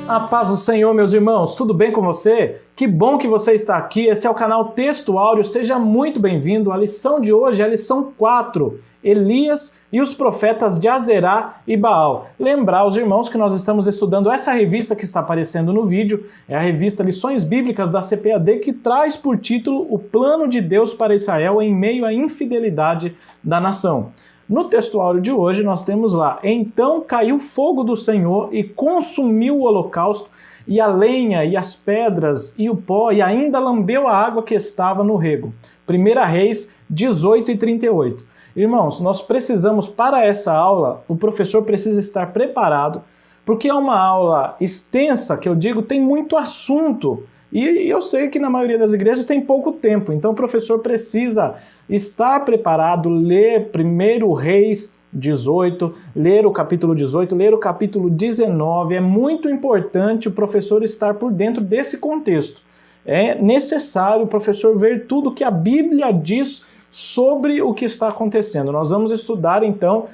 A paz do Senhor, meus irmãos, tudo bem com você? Que bom que você está aqui, esse é o canal Texto Áureo, seja muito bem-vindo. A lição de hoje é a lição 4, Elias e os profetas de Azerá e Baal. Lembrar aos irmãos que nós estamos estudando essa revista que está aparecendo no vídeo, é a revista Lições Bíblicas da CPAD, que traz por título O Plano de Deus para Israel em meio à infidelidade da nação. No texto áureo de hoje nós temos lá: então caiu fogo do Senhor e consumiu o holocausto, e a lenha, e as pedras, e o pó, e ainda lambeu a água que estava no rego. 1 Reis 18:38. Irmãos, nós precisamos, para essa aula, o professor precisa estar preparado, porque é uma aula extensa, que eu digo, tem muito assunto. E eu sei que na maioria das igrejas tem pouco tempo, então o professor precisa estar preparado, ler 1 Reis 18, ler o capítulo 18, ler o capítulo 19. É muito importante o professor estar por dentro desse contexto. É necessário o professor ver tudo que a Bíblia diz sobre o que está acontecendo. Nós vamos estudar então,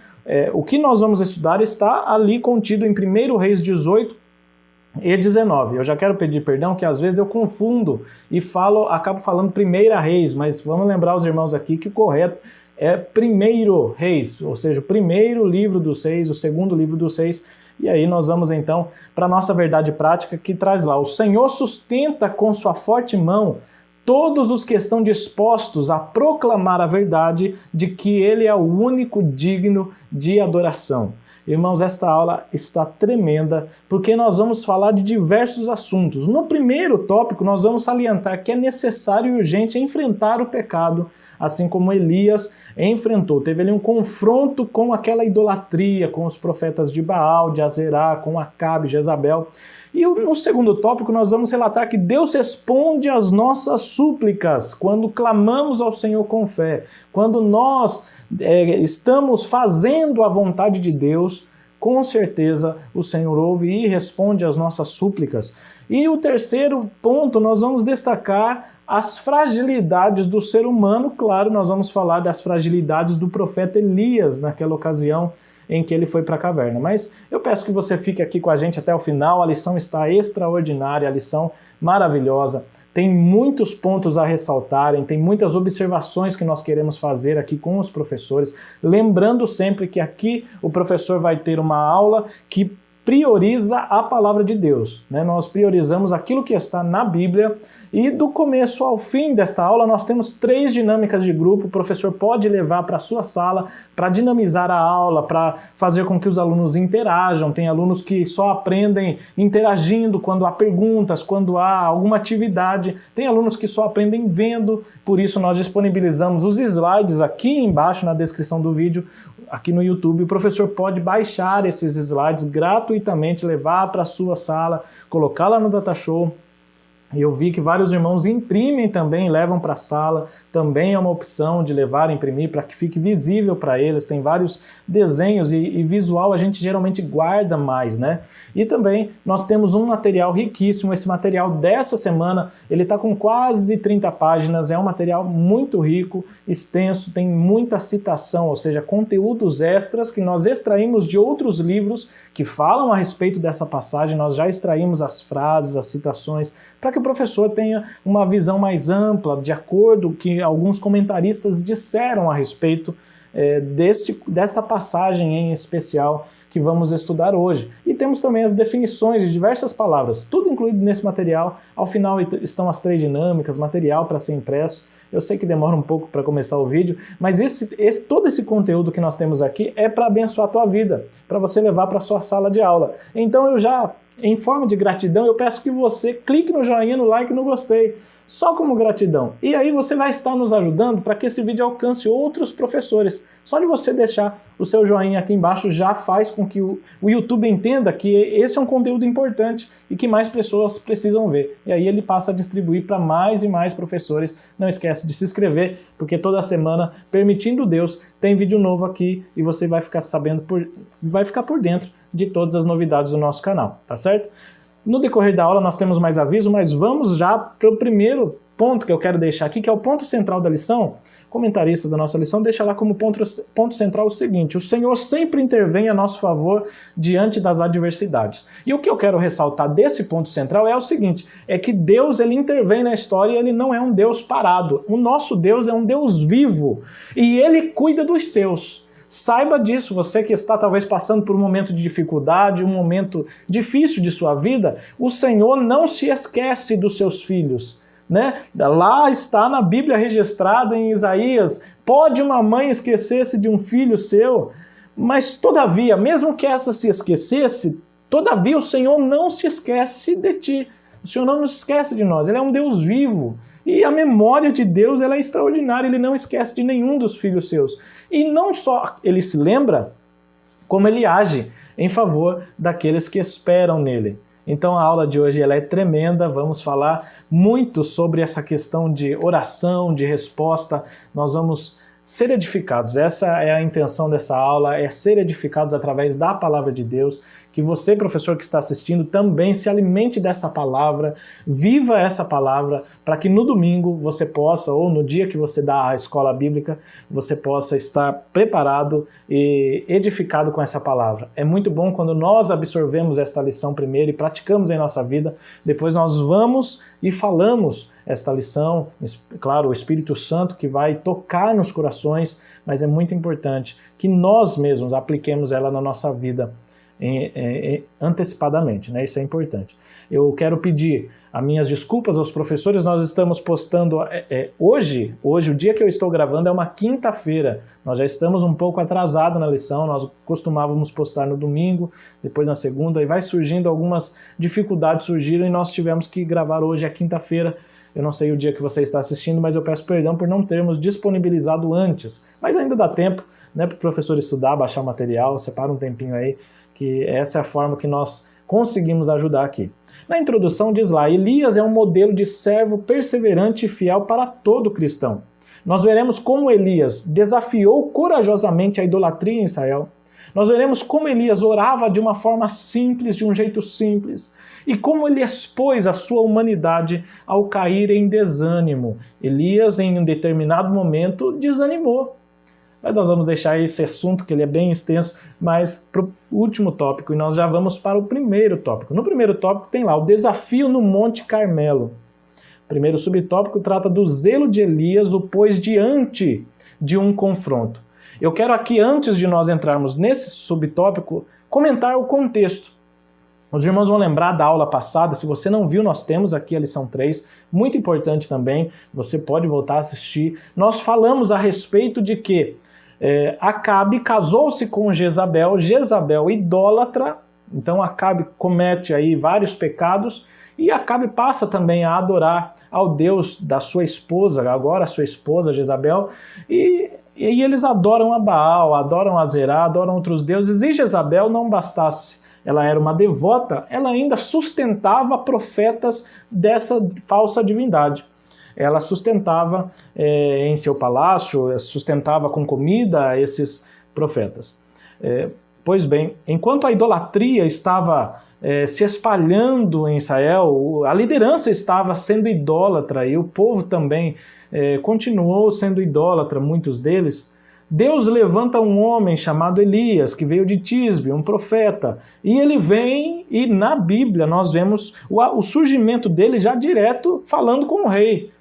o que nós vamos estudar está ali contido em 1 Reis 18, e 19. Eu já quero pedir perdão que às vezes eu confundo e acabo falando 1 Reis, mas vamos lembrar os irmãos aqui que o correto é 1 Reis, ou seja, o primeiro livro dos 6, o segundo livro dos 6, e aí nós vamos então para a nossa verdade prática que traz lá: o Senhor sustenta com sua forte mão todos os que estão dispostos a proclamar a verdade de que Ele é o único digno de adoração. Irmãos, esta aula está tremenda, porque nós vamos falar de diversos assuntos. No primeiro tópico, nós vamos salientar que é necessário e urgente enfrentar o pecado, assim como Elias enfrentou. Teve ali um confronto com aquela idolatria, com os profetas de Baal, de Azerá, com Acabe, Jezabel. E no segundo tópico nós vamos relatar que Deus responde às nossas súplicas quando clamamos ao Senhor com fé. Quando nós estamos fazendo a vontade de Deus, com certeza o Senhor ouve e responde às nossas súplicas. E o terceiro ponto, nós vamos destacar as fragilidades do ser humano. Claro, nós vamos falar das fragilidades do profeta Elias naquela ocasião em que ele foi para a caverna. Mas eu peço que você fique aqui com a gente até o final. A lição está extraordinária, a lição maravilhosa. Tem muitos pontos a ressaltarem, tem muitas observações que nós queremos fazer aqui com os professores. Lembrando sempre que aqui o professor vai ter uma aula que prioriza a palavra de Deus, né? Nós priorizamos aquilo que está na Bíblia, e do começo ao fim desta aula nós temos 3 dinâmicas de grupo. O professor pode levar para a sua sala para dinamizar a aula, para fazer com que os alunos interajam. Tem alunos que só aprendem interagindo quando há perguntas, quando há alguma atividade. Tem alunos que só aprendem vendo, por isso nós disponibilizamos os slides aqui embaixo na descrição do vídeo, aqui no YouTube. O professor pode baixar esses slides gratuitamente, levar para a sua sala, colocar lá no Datashow. E eu vi que vários irmãos imprimem também, levam para a sala, também é uma opção de levar, imprimir, para que fique visível para eles. Tem vários desenhos e visual a gente geralmente guarda mais, né? E também nós temos um material riquíssimo. Esse material dessa semana, ele está com quase 30 páginas, é um material muito rico, extenso, tem muita citação, ou seja, conteúdos extras que nós extraímos de outros livros que falam a respeito dessa passagem. Nós já extraímos as frases, as citações, para que o professor tenha uma visão mais ampla, de acordo com o que alguns comentaristas disseram a respeito desta passagem em especial que vamos estudar hoje. E temos também as definições de diversas palavras, tudo incluído nesse material. Ao final estão as 3 dinâmicas, material para ser impresso. Eu sei que demora um pouco para começar o vídeo, mas todo esse conteúdo que nós temos aqui é para abençoar a tua vida, para você levar para a sua sala de aula. Então eu já, em forma de gratidão, eu peço que você clique no joinha, no like e no gostei, só como gratidão. E aí você vai estar nos ajudando para que esse vídeo alcance outros professores. Só de você deixar o seu joinha aqui embaixo já faz com que o YouTube entenda que esse é um conteúdo importante e que mais pessoas precisam ver. E aí ele passa a distribuir para mais e mais professores. Não esquece de se inscrever, porque toda semana, permitindo Deus, tem vídeo novo aqui e você vai ficar sabendo, vai ficar por dentro de todas as novidades do nosso canal, tá certo? No decorrer da aula nós temos mais aviso, mas vamos já para o primeiro ponto que eu quero deixar aqui, que é o ponto central da lição, o comentarista da nossa lição deixa lá como ponto central o seguinte: o Senhor sempre intervém a nosso favor diante das adversidades. E o que eu quero ressaltar desse ponto central é o seguinte, é que Deus, ele intervém na história e ele não é um Deus parado. O nosso Deus é um Deus vivo e ele cuida dos seus. Saiba disso, você que está talvez passando por um momento de dificuldade, um momento difícil de sua vida, o Senhor não se esquece dos seus filhos. Né? Lá está na Bíblia registrado em Isaías, pode uma mãe esquecer-se de um filho seu, mas todavia, mesmo que essa se esquecesse, todavia o Senhor não se esquece de ti, o Senhor não nos esquece de nós, ele é um Deus vivo, e a memória de Deus ela é extraordinária, ele não esquece de nenhum dos filhos seus, e não só ele se lembra, como ele age em favor daqueles que esperam nele. Então a aula de hoje ela é tremenda, vamos falar muito sobre essa questão de oração, de resposta, nós vamos ser edificados, essa é a intenção dessa aula, é ser edificados através da palavra de Deus, que você, professor que está assistindo, também se alimente dessa palavra, viva essa palavra, para que no domingo você possa, ou no dia que você dá a escola bíblica, você possa estar preparado e edificado com essa palavra. É muito bom quando nós absorvemos esta lição primeiro e praticamos em nossa vida, depois nós vamos e falamos esta lição, claro, o Espírito Santo que vai tocar nos corações, mas é muito importante que nós mesmos apliquemos ela na nossa vida antecipadamente, né? Isso é importante. Eu quero pedir as minhas desculpas aos professores, nós estamos postando hoje, o dia que eu estou gravando é uma quinta-feira, nós já estamos um pouco atrasados na lição, nós costumávamos postar no domingo, depois na segunda, e vai surgindo algumas dificuldades surgiram e nós tivemos que gravar hoje, é quinta-feira. Eu não sei o dia que você está assistindo, mas eu peço perdão por não termos disponibilizado antes. Mas ainda dá tempo, né, para o professor estudar, baixar o material, separa um tempinho aí, que essa é a forma que nós conseguimos ajudar aqui. Na introdução diz lá, Elias é um modelo de servo perseverante e fiel para todo cristão. Nós veremos como Elias desafiou corajosamente a idolatria em Israel. Nós veremos como Elias orava de uma forma simples, de um jeito simples, e como ele expôs a sua humanidade ao cair em desânimo. Elias, em um determinado momento, desanimou. Mas nós vamos deixar esse assunto, que ele é bem extenso, mas para o último tópico, e nós já vamos para o primeiro tópico. No primeiro tópico tem lá o desafio no Monte Carmelo. O primeiro subtópico trata do zelo de Elias, o pôs diante de um confronto. Eu quero aqui, antes de nós entrarmos nesse subtópico, comentar o contexto. Os irmãos vão lembrar da aula passada, se você não viu, nós temos aqui a lição 3, muito importante também, você pode voltar a assistir. Nós falamos a respeito de que Acabe casou-se com Jezabel, Jezabel idólatra, então Acabe comete aí vários pecados, e Acabe passa também a adorar ao Deus da sua esposa, agora a sua esposa Jezabel, e eles adoram a Baal, adoram a Zerá, adoram outros deuses, e Jezabel não bastasse, ela era uma devota, ela ainda sustentava profetas dessa falsa divindade. Ela sustentava em seu palácio, sustentava com comida esses profetas. Pois bem, enquanto a idolatria estava se espalhando em Israel, a liderança estava sendo idólatra e o povo também continuou sendo idólatra, muitos deles. Deus levanta um homem chamado Elias, que veio de Tisbe, um profeta, e ele vem, e na Bíblia nós vemos o surgimento dele já direto falando com o rei.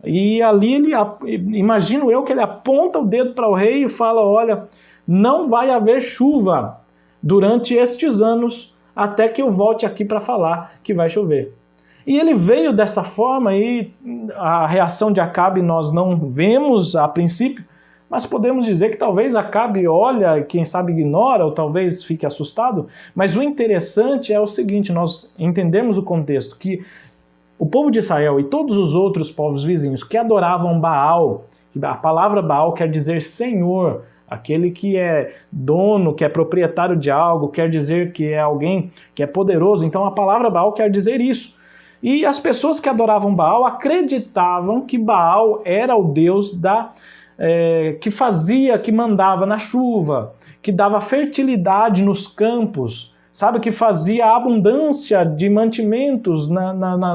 E ali imagino eu que ele aponta o dedo para o rei e fala, olha, não vai haver chuva durante estes anos até que eu volte aqui para falar que vai chover. E ele veio dessa forma e a reação de Acabe nós não vemos a princípio, mas podemos dizer que talvez Acabe olha e quem sabe ignora ou talvez fique assustado, mas o interessante é o seguinte, nós entendemos o contexto, que o povo de Israel e todos os outros povos vizinhos que adoravam Baal, a palavra Baal quer dizer Senhor, aquele que é dono, que é proprietário de algo, quer dizer que é alguém que é poderoso, então a palavra Baal quer dizer isso. E as pessoas que adoravam Baal acreditavam que Baal era o Deus que fazia, que mandava na chuva, que dava fertilidade nos campos, sabe, que fazia abundância de mantimentos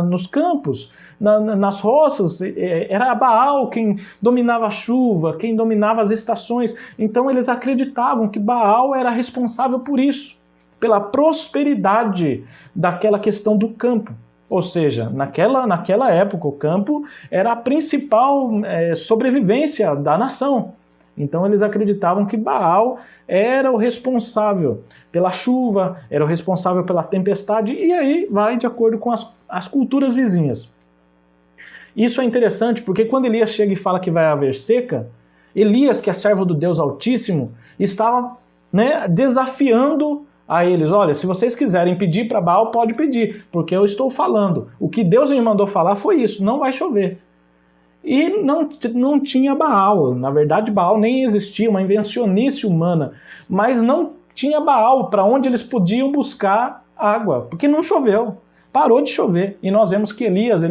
nos campos, nas roças. Era Baal quem dominava a chuva, quem dominava as estações. Então eles acreditavam que Baal era responsável por isso, pela prosperidade daquela questão do campo. Ou seja, naquela época o campo era a principal sobrevivência da nação. Então eles acreditavam que Baal era o responsável pela chuva, era o responsável pela tempestade, e aí vai de acordo com as culturas vizinhas. Isso é interessante porque quando Elias chega e fala que vai haver seca, Elias, que é servo do Deus Altíssimo, estava desafiando a eles: olha, se vocês quiserem pedir para Baal, pode pedir, porque eu estou falando. O que Deus me mandou falar foi isso, não vai chover. E não tinha Baal. Na verdade, Baal nem existia, uma invencionice humana. Mas não tinha Baal para onde eles podiam buscar água, porque não choveu. Parou de chover. E nós vemos que Elias,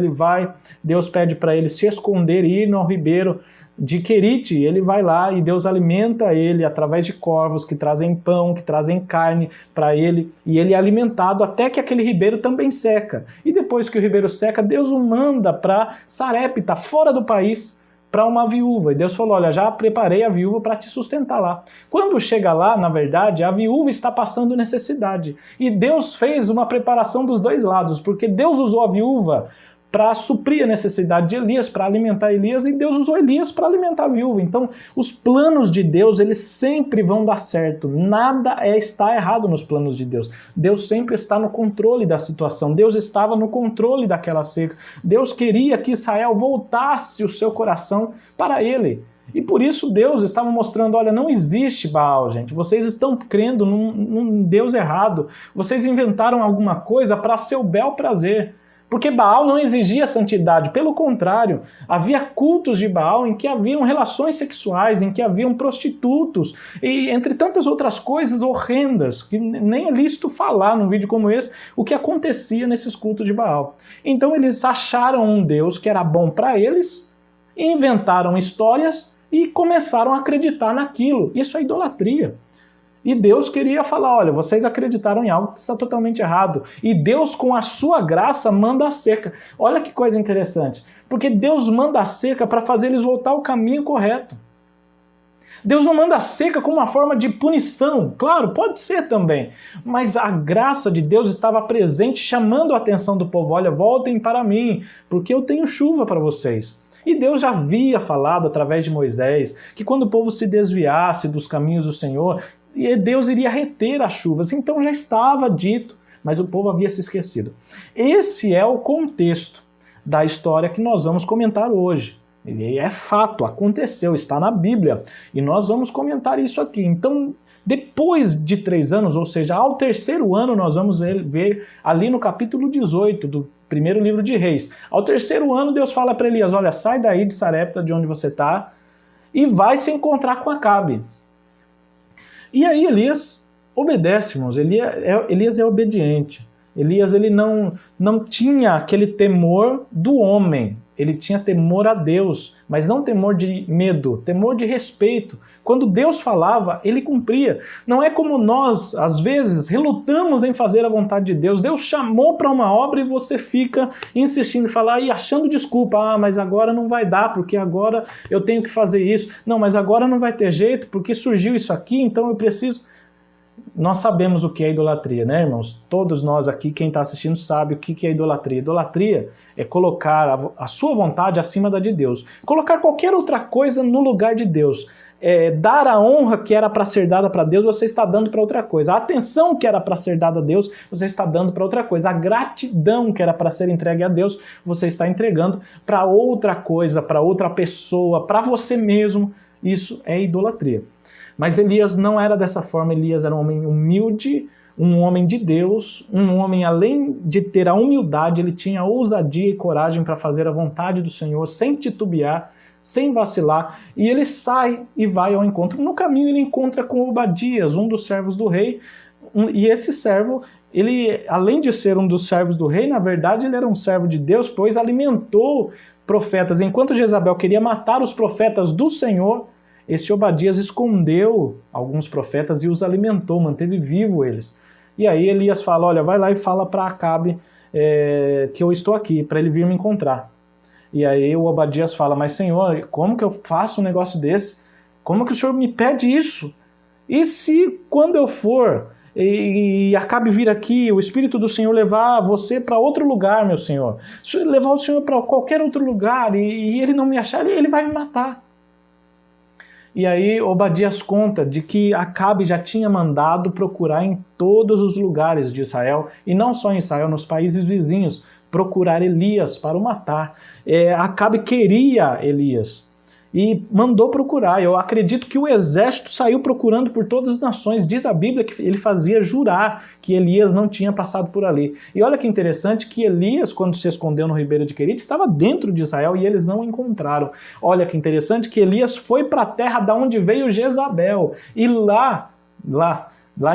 Deus pede para ele se esconder e ir no ribeiro de Querite. Ele vai lá e Deus alimenta ele através de corvos que trazem pão, que trazem carne para ele. E ele é alimentado até que aquele ribeiro também seca. E depois que o ribeiro seca, Deus o manda para Sarepta, fora do país, para uma viúva. E Deus falou: olha, já preparei a viúva para te sustentar lá. Quando chega lá, na verdade, a viúva está passando necessidade. E Deus fez uma preparação dos dois lados, porque Deus usou a viúva para suprir a necessidade de Elias, para alimentar Elias, e Deus usou Elias para alimentar a viúva. Então, os planos de Deus, eles sempre vão dar certo. Nada está errado nos planos de Deus. Deus sempre está no controle da situação. Deus estava no controle daquela seca. Deus queria que Israel voltasse o seu coração para ele. E por isso Deus estava mostrando: olha, não existe Baal, gente. Vocês estão crendo num Deus errado. Vocês inventaram alguma coisa para seu bel prazer. Porque Baal não exigia santidade, pelo contrário, havia cultos de Baal em que haviam relações sexuais, em que haviam prostitutos, e entre tantas outras coisas horrendas, que nem é lícito falar num vídeo como esse, o que acontecia nesses cultos de Baal. Então eles acharam um Deus que era bom para eles, inventaram histórias e começaram a acreditar naquilo. Isso é idolatria. E Deus queria falar: olha, vocês acreditaram em algo que está totalmente errado. E Deus, com a sua graça, manda a seca. Olha que coisa interessante. Porque Deus manda a seca para fazer eles voltar ao caminho correto. Deus não manda a seca como uma forma de punição. Claro, pode ser também. Mas a graça de Deus estava presente, chamando a atenção do povo: olha, voltem para mim, porque eu tenho chuva para vocês. E Deus já havia falado através de Moisés que quando o povo se desviasse dos caminhos do Senhor, Deus iria reter as chuvas. Então já estava dito, mas o povo havia se esquecido. Esse é o contexto da história que nós vamos comentar hoje. Ele é fato, aconteceu, está na Bíblia, e nós vamos comentar isso aqui. Então, depois de 3 anos, ou seja, ao 3º ano, nós vamos ver ali no capítulo 18 do primeiro livro de Reis. Ao 3º ano, Deus fala para Elias: olha, sai daí de Sarepta, de onde você está, e vai se encontrar com Acabe. E aí Elias obedece, irmãos. Elias é obediente. Elias, ele não tinha aquele temor do homem. Ele tinha temor a Deus, mas não temor de medo, temor de respeito. Quando Deus falava, ele cumpria. Não é como nós, às vezes, relutamos em fazer a vontade de Deus. Deus chamou para uma obra e você fica insistindo em falar e achando desculpa. Ah, mas agora não vai dar, porque agora eu tenho que fazer isso. Não, mas agora não vai ter jeito, porque surgiu isso aqui, então eu preciso... Nós sabemos o que é idolatria, né, irmãos? Todos nós aqui, quem está assistindo, sabe o que é idolatria. Idolatria é colocar a sua vontade acima da de Deus. Colocar qualquer outra coisa no lugar de Deus. Dar a honra que era para ser dada para Deus, você está dando para outra coisa. A atenção que era para ser dada a Deus, você está dando para outra coisa. A gratidão que era para ser entregue a Deus, você está entregando para outra coisa, para outra pessoa, para você mesmo. Isso é idolatria. Mas Elias não era dessa forma. Elias era um homem humilde, um homem de Deus, um homem, além de ter a humildade, ele tinha ousadia e coragem para fazer a vontade do Senhor, sem titubear, sem vacilar, e ele sai e vai ao encontro. No caminho ele encontra com Obadias, um dos servos do rei, e esse servo, ele, além de ser um dos servos do rei, na verdade ele era um servo de Deus, pois alimentou profetas. Enquanto Jezabel queria matar os profetas do Senhor, esse Obadias escondeu alguns profetas e os alimentou, manteve vivo eles. E aí Elias fala, olha, vai lá e fala para Acabe que eu estou aqui, para ele vir me encontrar. E aí o Obadias fala, mas Senhor, como que eu faço um negócio desse? Como que o Senhor me pede isso? E se quando eu for e Acabe vir aqui, o Espírito do Senhor levar você para outro lugar, meu Senhor, levar o Senhor para qualquer outro lugar e ele não me achar, ele vai me matar. E aí Obadias conta de que Acabe já tinha mandado procurar em todos os lugares de Israel, e não só em Israel, nos países vizinhos, procurar Elias para o matar. Acabe queria Elias e mandou procurar. Eu acredito que o exército saiu procurando por todas as nações. Diz a Bíblia que ele fazia jurar que Elias não tinha passado por ali. E olha que interessante que Elias, quando se escondeu no ribeiro de Querite, estava dentro de Israel e eles não o encontraram. Olha que interessante que Elias foi para a terra da onde veio Jezabel. E lá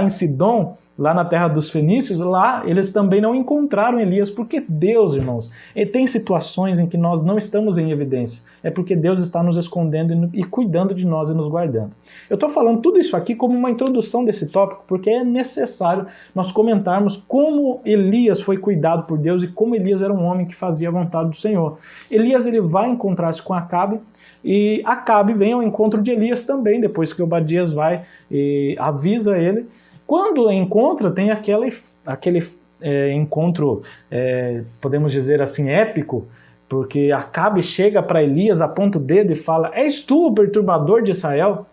em Sidom, lá na terra dos fenícios, lá eles também não encontraram Elias, porque Deus, irmãos, tem situações em que nós não estamos em evidência, é porque Deus está nos escondendo e cuidando de nós e nos guardando. Eu estou falando tudo isso aqui como uma introdução desse tópico, porque é necessário nós comentarmos como Elias foi cuidado por Deus e como Elias era um homem que fazia a vontade do Senhor. Elias, ele vai encontrar-se com Acabe, e Acabe vem ao encontro de Elias também, depois que Obadias vai e avisa ele. Quando encontra, tem aquele encontro, podemos dizer assim, épico, porque Acabe chega para Elias, aponta o dedo e fala, és tu o perturbador de Israel?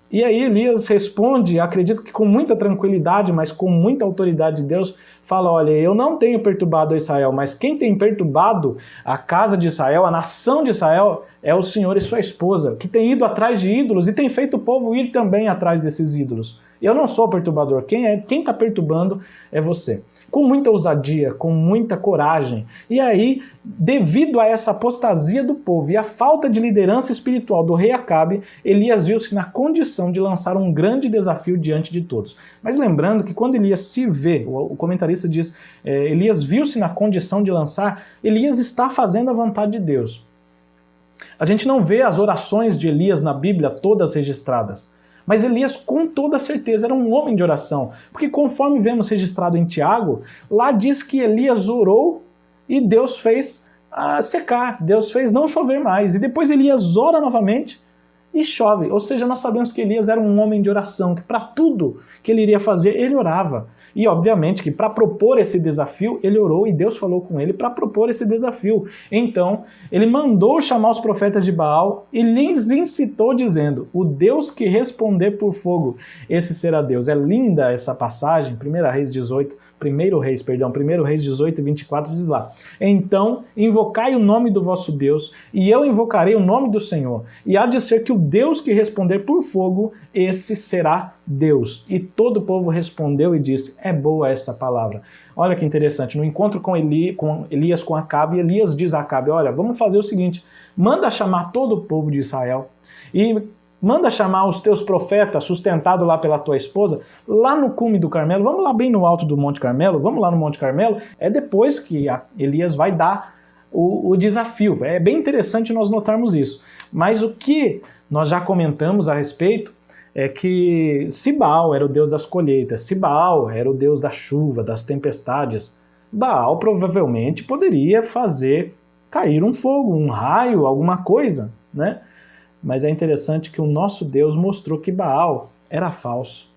E aí Elias responde, acredito que com muita tranquilidade, mas com muita autoridade de Deus, fala, olha, eu não tenho perturbado Israel, mas quem tem perturbado a casa de Israel, a nação de Israel, é o Senhor e sua esposa, que tem ido atrás de ídolos e tem feito o povo ir também atrás desses ídolos. Eu não sou perturbador, quem está perturbando é você. Com muita ousadia, com muita coragem. E aí, devido a essa apostasia do povo e a falta de liderança espiritual do rei Acabe, Elias viu-se na condição de lançar um grande desafio diante de todos. Mas lembrando que quando Elias se vê, o comentarista diz, Elias viu-se na condição de lançar, Elias está fazendo a vontade de Deus. A gente não vê as orações de Elias na Bíblia todas registradas. Mas Elias, com toda certeza, era um homem de oração. Porque conforme vemos registrado em Tiago, lá diz que Elias orou e Deus fez secar, Deus fez não chover mais. E depois Elias ora novamente e chove. Ou seja, nós sabemos que Elias era um homem de oração, que para tudo que ele iria fazer, ele orava. E obviamente que para propor esse desafio, ele orou e Deus falou com ele para propor esse desafio. Então, ele mandou chamar os profetas de Baal e lhes incitou dizendo, o Deus que responder por fogo, esse será Deus. É linda essa passagem, 1 Reis 18, 1 Reis 18 e 24 diz lá, então invocai o nome do vosso Deus e eu invocarei o nome do Senhor. E há de ser que o Deus que responder por fogo, esse será Deus. E todo o povo respondeu e disse, é boa essa palavra. Olha que interessante, no encontro com Elias com Acabe, Elias diz a Acabe, olha, vamos fazer o seguinte, manda chamar todo o povo de Israel e manda chamar os teus profetas, sustentado lá pela tua esposa, lá no cume do Carmelo, vamos lá bem no alto do Monte Carmelo, vamos lá no Monte Carmelo, é depois que Elias vai dar o desafio. É bem interessante nós notarmos isso. Mas o que nós já comentamos a respeito é que se Baal era o deus das colheitas, se Baal era o deus da chuva, das tempestades, Baal provavelmente poderia fazer cair um fogo, um raio, alguma coisa, né? Mas é interessante que o nosso Deus mostrou que Baal era falso.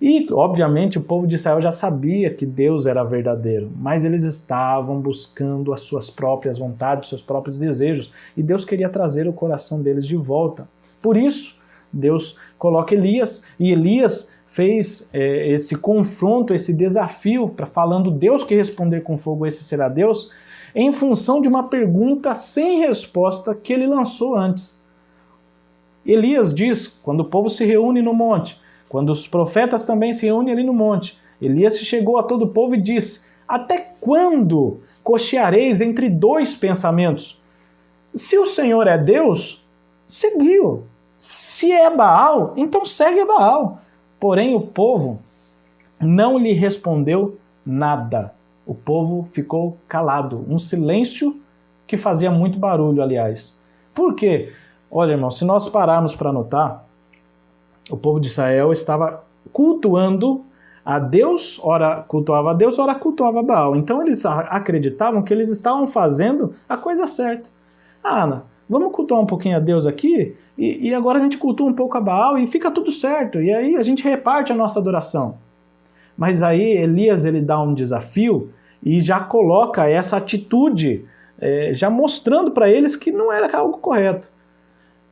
E, obviamente, o povo de Israel já sabia que Deus era verdadeiro, mas eles estavam buscando as suas próprias vontades, os seus próprios desejos, e Deus queria trazer o coração deles de volta. Por isso, Deus coloca Elias, e Elias fez esse confronto, esse desafio, falando Deus que responder com fogo, esse será Deus, em função de uma pergunta sem resposta que ele lançou antes. Elias diz, quando o povo se reúne no monte, quando os profetas também se reúnem ali no monte, Elias chegou a todo o povo e disse, até quando cocheareis entre dois pensamentos? Se o Senhor é Deus, seguiu. Se é Baal, então segue a Baal. Porém o povo não lhe respondeu nada. O povo ficou calado, um silêncio que fazia muito barulho, aliás. Por quê? Olha, irmão, se nós pararmos para notar, o povo de Israel estava cultuando a Deus, ora cultuava a Deus, ora cultuava Baal. Então eles acreditavam que eles estavam fazendo a coisa certa. Ana, vamos cultuar um pouquinho a Deus aqui, e agora a gente cultua um pouco a Baal e fica tudo certo, e aí a gente reparte a nossa adoração. Mas aí Elias ele dá um desafio e já coloca essa atitude, já mostrando para eles que não era algo correto.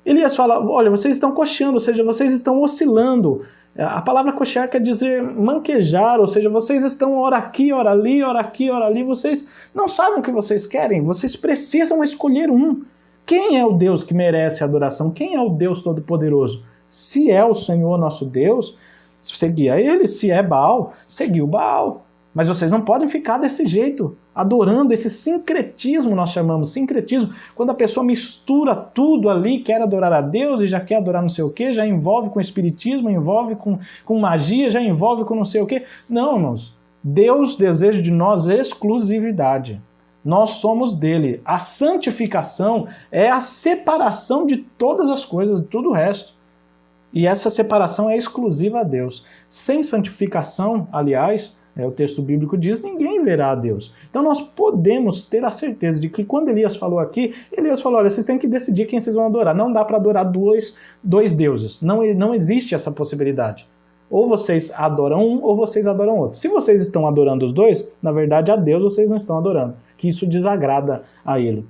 Elias fala, olha, vocês estão cocheando, ou seja, vocês estão oscilando. A palavra cochear quer dizer manquejar, ou seja, vocês estão ora aqui, ora ali, ora aqui, ora ali, vocês não sabem o que vocês querem, vocês precisam escolher um. Quem é o Deus que merece adoração? Quem é o Deus Todo-Poderoso? Se é o Senhor nosso Deus, seguia ele. Se é Baal, seguiu Baal. Mas vocês não podem ficar desse jeito, adorando esse sincretismo, nós chamamos sincretismo, quando a pessoa mistura tudo ali, quer adorar a Deus e já quer adorar não sei o quê, já envolve com espiritismo, envolve com magia, já envolve com não sei o quê. Não, irmãos. Deus deseja de nós exclusividade. Nós somos dele. A santificação é a separação de todas as coisas, de tudo o resto. E essa separação é exclusiva a Deus. Sem santificação, aliás, o texto bíblico diz, ninguém verá a Deus. Então nós podemos ter a certeza de que quando Elias falou aqui, Elias falou, olha, vocês têm que decidir quem vocês vão adorar. Não dá para adorar dois deuses. Não existe essa possibilidade. Ou vocês adoram um, ou vocês adoram outro. Se vocês estão adorando os dois, na verdade a Deus vocês não estão adorando, que isso desagrada a ele.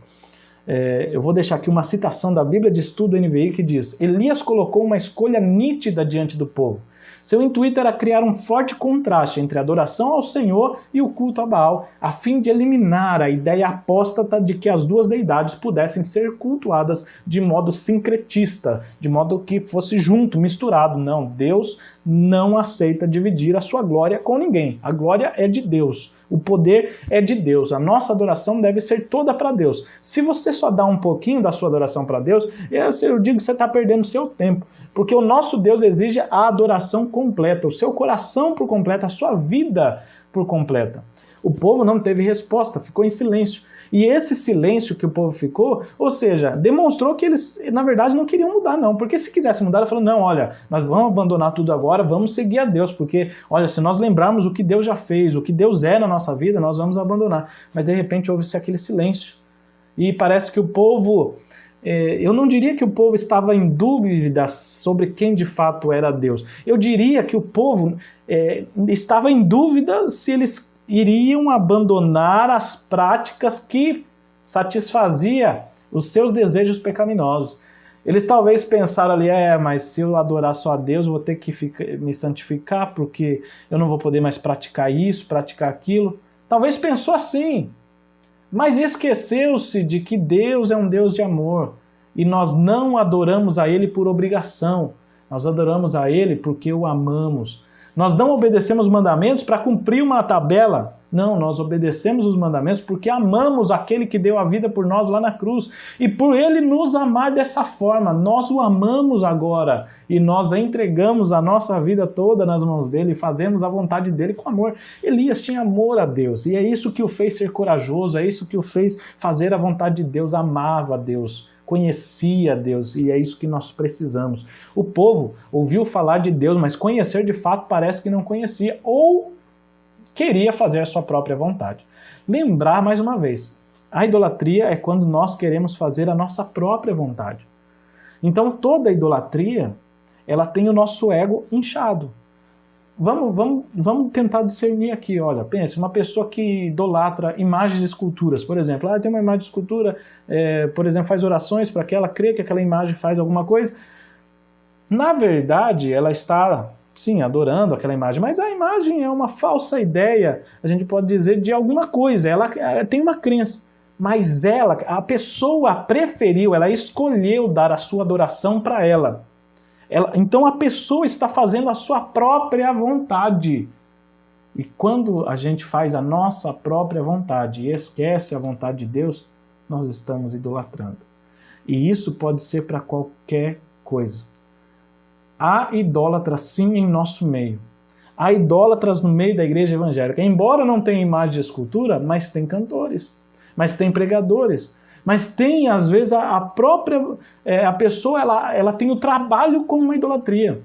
Eu vou deixar aqui uma citação da Bíblia de Estudo NVI que diz, Elias colocou uma escolha nítida diante do povo. Seu intuito era criar um forte contraste entre a adoração ao Senhor e o culto a Baal, a fim de eliminar a ideia apóstata de que as duas deidades pudessem ser cultuadas de modo sincretista, de modo que fosse junto, misturado. Não, Deus não aceita dividir a sua glória com ninguém. A glória é de Deus. O poder é de Deus. A nossa adoração deve ser toda para Deus. Se você só dá um pouquinho da sua adoração para Deus, eu digo que você está perdendo seu tempo. Porque o nosso Deus exige a adoração completa, o seu coração por completo, a sua vida por completa. O povo não teve resposta, ficou em silêncio. E esse silêncio que o povo ficou, ou seja, demonstrou que eles, na verdade, não queriam mudar, não. Porque se quisessem mudar, ele falou, não, olha, nós vamos abandonar tudo agora, vamos seguir a Deus, porque, olha, se nós lembrarmos o que Deus já fez, o que Deus é na nossa vida, nós vamos abandonar. Mas, de repente, houve-se aquele silêncio. E parece que o povo... eu não diria que o povo estava em dúvida sobre quem de fato era Deus. Eu diria que o povo estava em dúvida se eles iriam abandonar as práticas que satisfaziam os seus desejos pecaminosos. Eles talvez pensaram ali, mas se eu adorar só a Deus, eu vou ter que me santificar, porque eu não vou poder mais praticar isso, praticar aquilo. Talvez pensou assim. Mas esqueceu-se de que Deus é um Deus de amor e nós não adoramos a Ele por obrigação, nós adoramos a Ele porque o amamos. Nós não obedecemos os mandamentos para cumprir uma tabela, não, nós obedecemos os mandamentos porque amamos aquele que deu a vida por nós lá na cruz e por Ele nos amar dessa forma, nós o amamos agora e nós entregamos a nossa vida toda nas mãos dEle e fazemos a vontade dEle com amor. Elias tinha amor a Deus e é isso que o fez ser corajoso, é isso que o fez fazer a vontade de Deus, amava a Deus, conhecia Deus e é isso que nós precisamos. O povo ouviu falar de Deus, mas conhecer de fato parece que não conhecia ou queria fazer a sua própria vontade. Lembrar mais uma vez, a idolatria é quando nós queremos fazer a nossa própria vontade. Então toda idolatria, ela tem o nosso ego inchado. Vamos tentar discernir aqui, olha, pense, uma pessoa que idolatra imagens de esculturas, por exemplo, tem uma imagem de escultura, por exemplo, faz orações para que ela crê que aquela imagem faz alguma coisa. Na verdade, ela está, sim, adorando aquela imagem, mas a imagem é uma falsa ideia, a gente pode dizer, de alguma coisa, ela tem uma crença, mas a pessoa preferiu, ela escolheu dar a sua adoração para ela. Então a pessoa está fazendo a sua própria vontade. E quando a gente faz a nossa própria vontade e esquece a vontade de Deus, nós estamos idolatrando. E isso pode ser para qualquer coisa. Há idólatras sim em nosso meio. Há idólatras no meio da igreja evangélica. Embora não tenha imagem de escultura, mas tem cantores, mas tem pregadores. Mas tem, às vezes, a pessoa ela tem o trabalho como uma idolatria.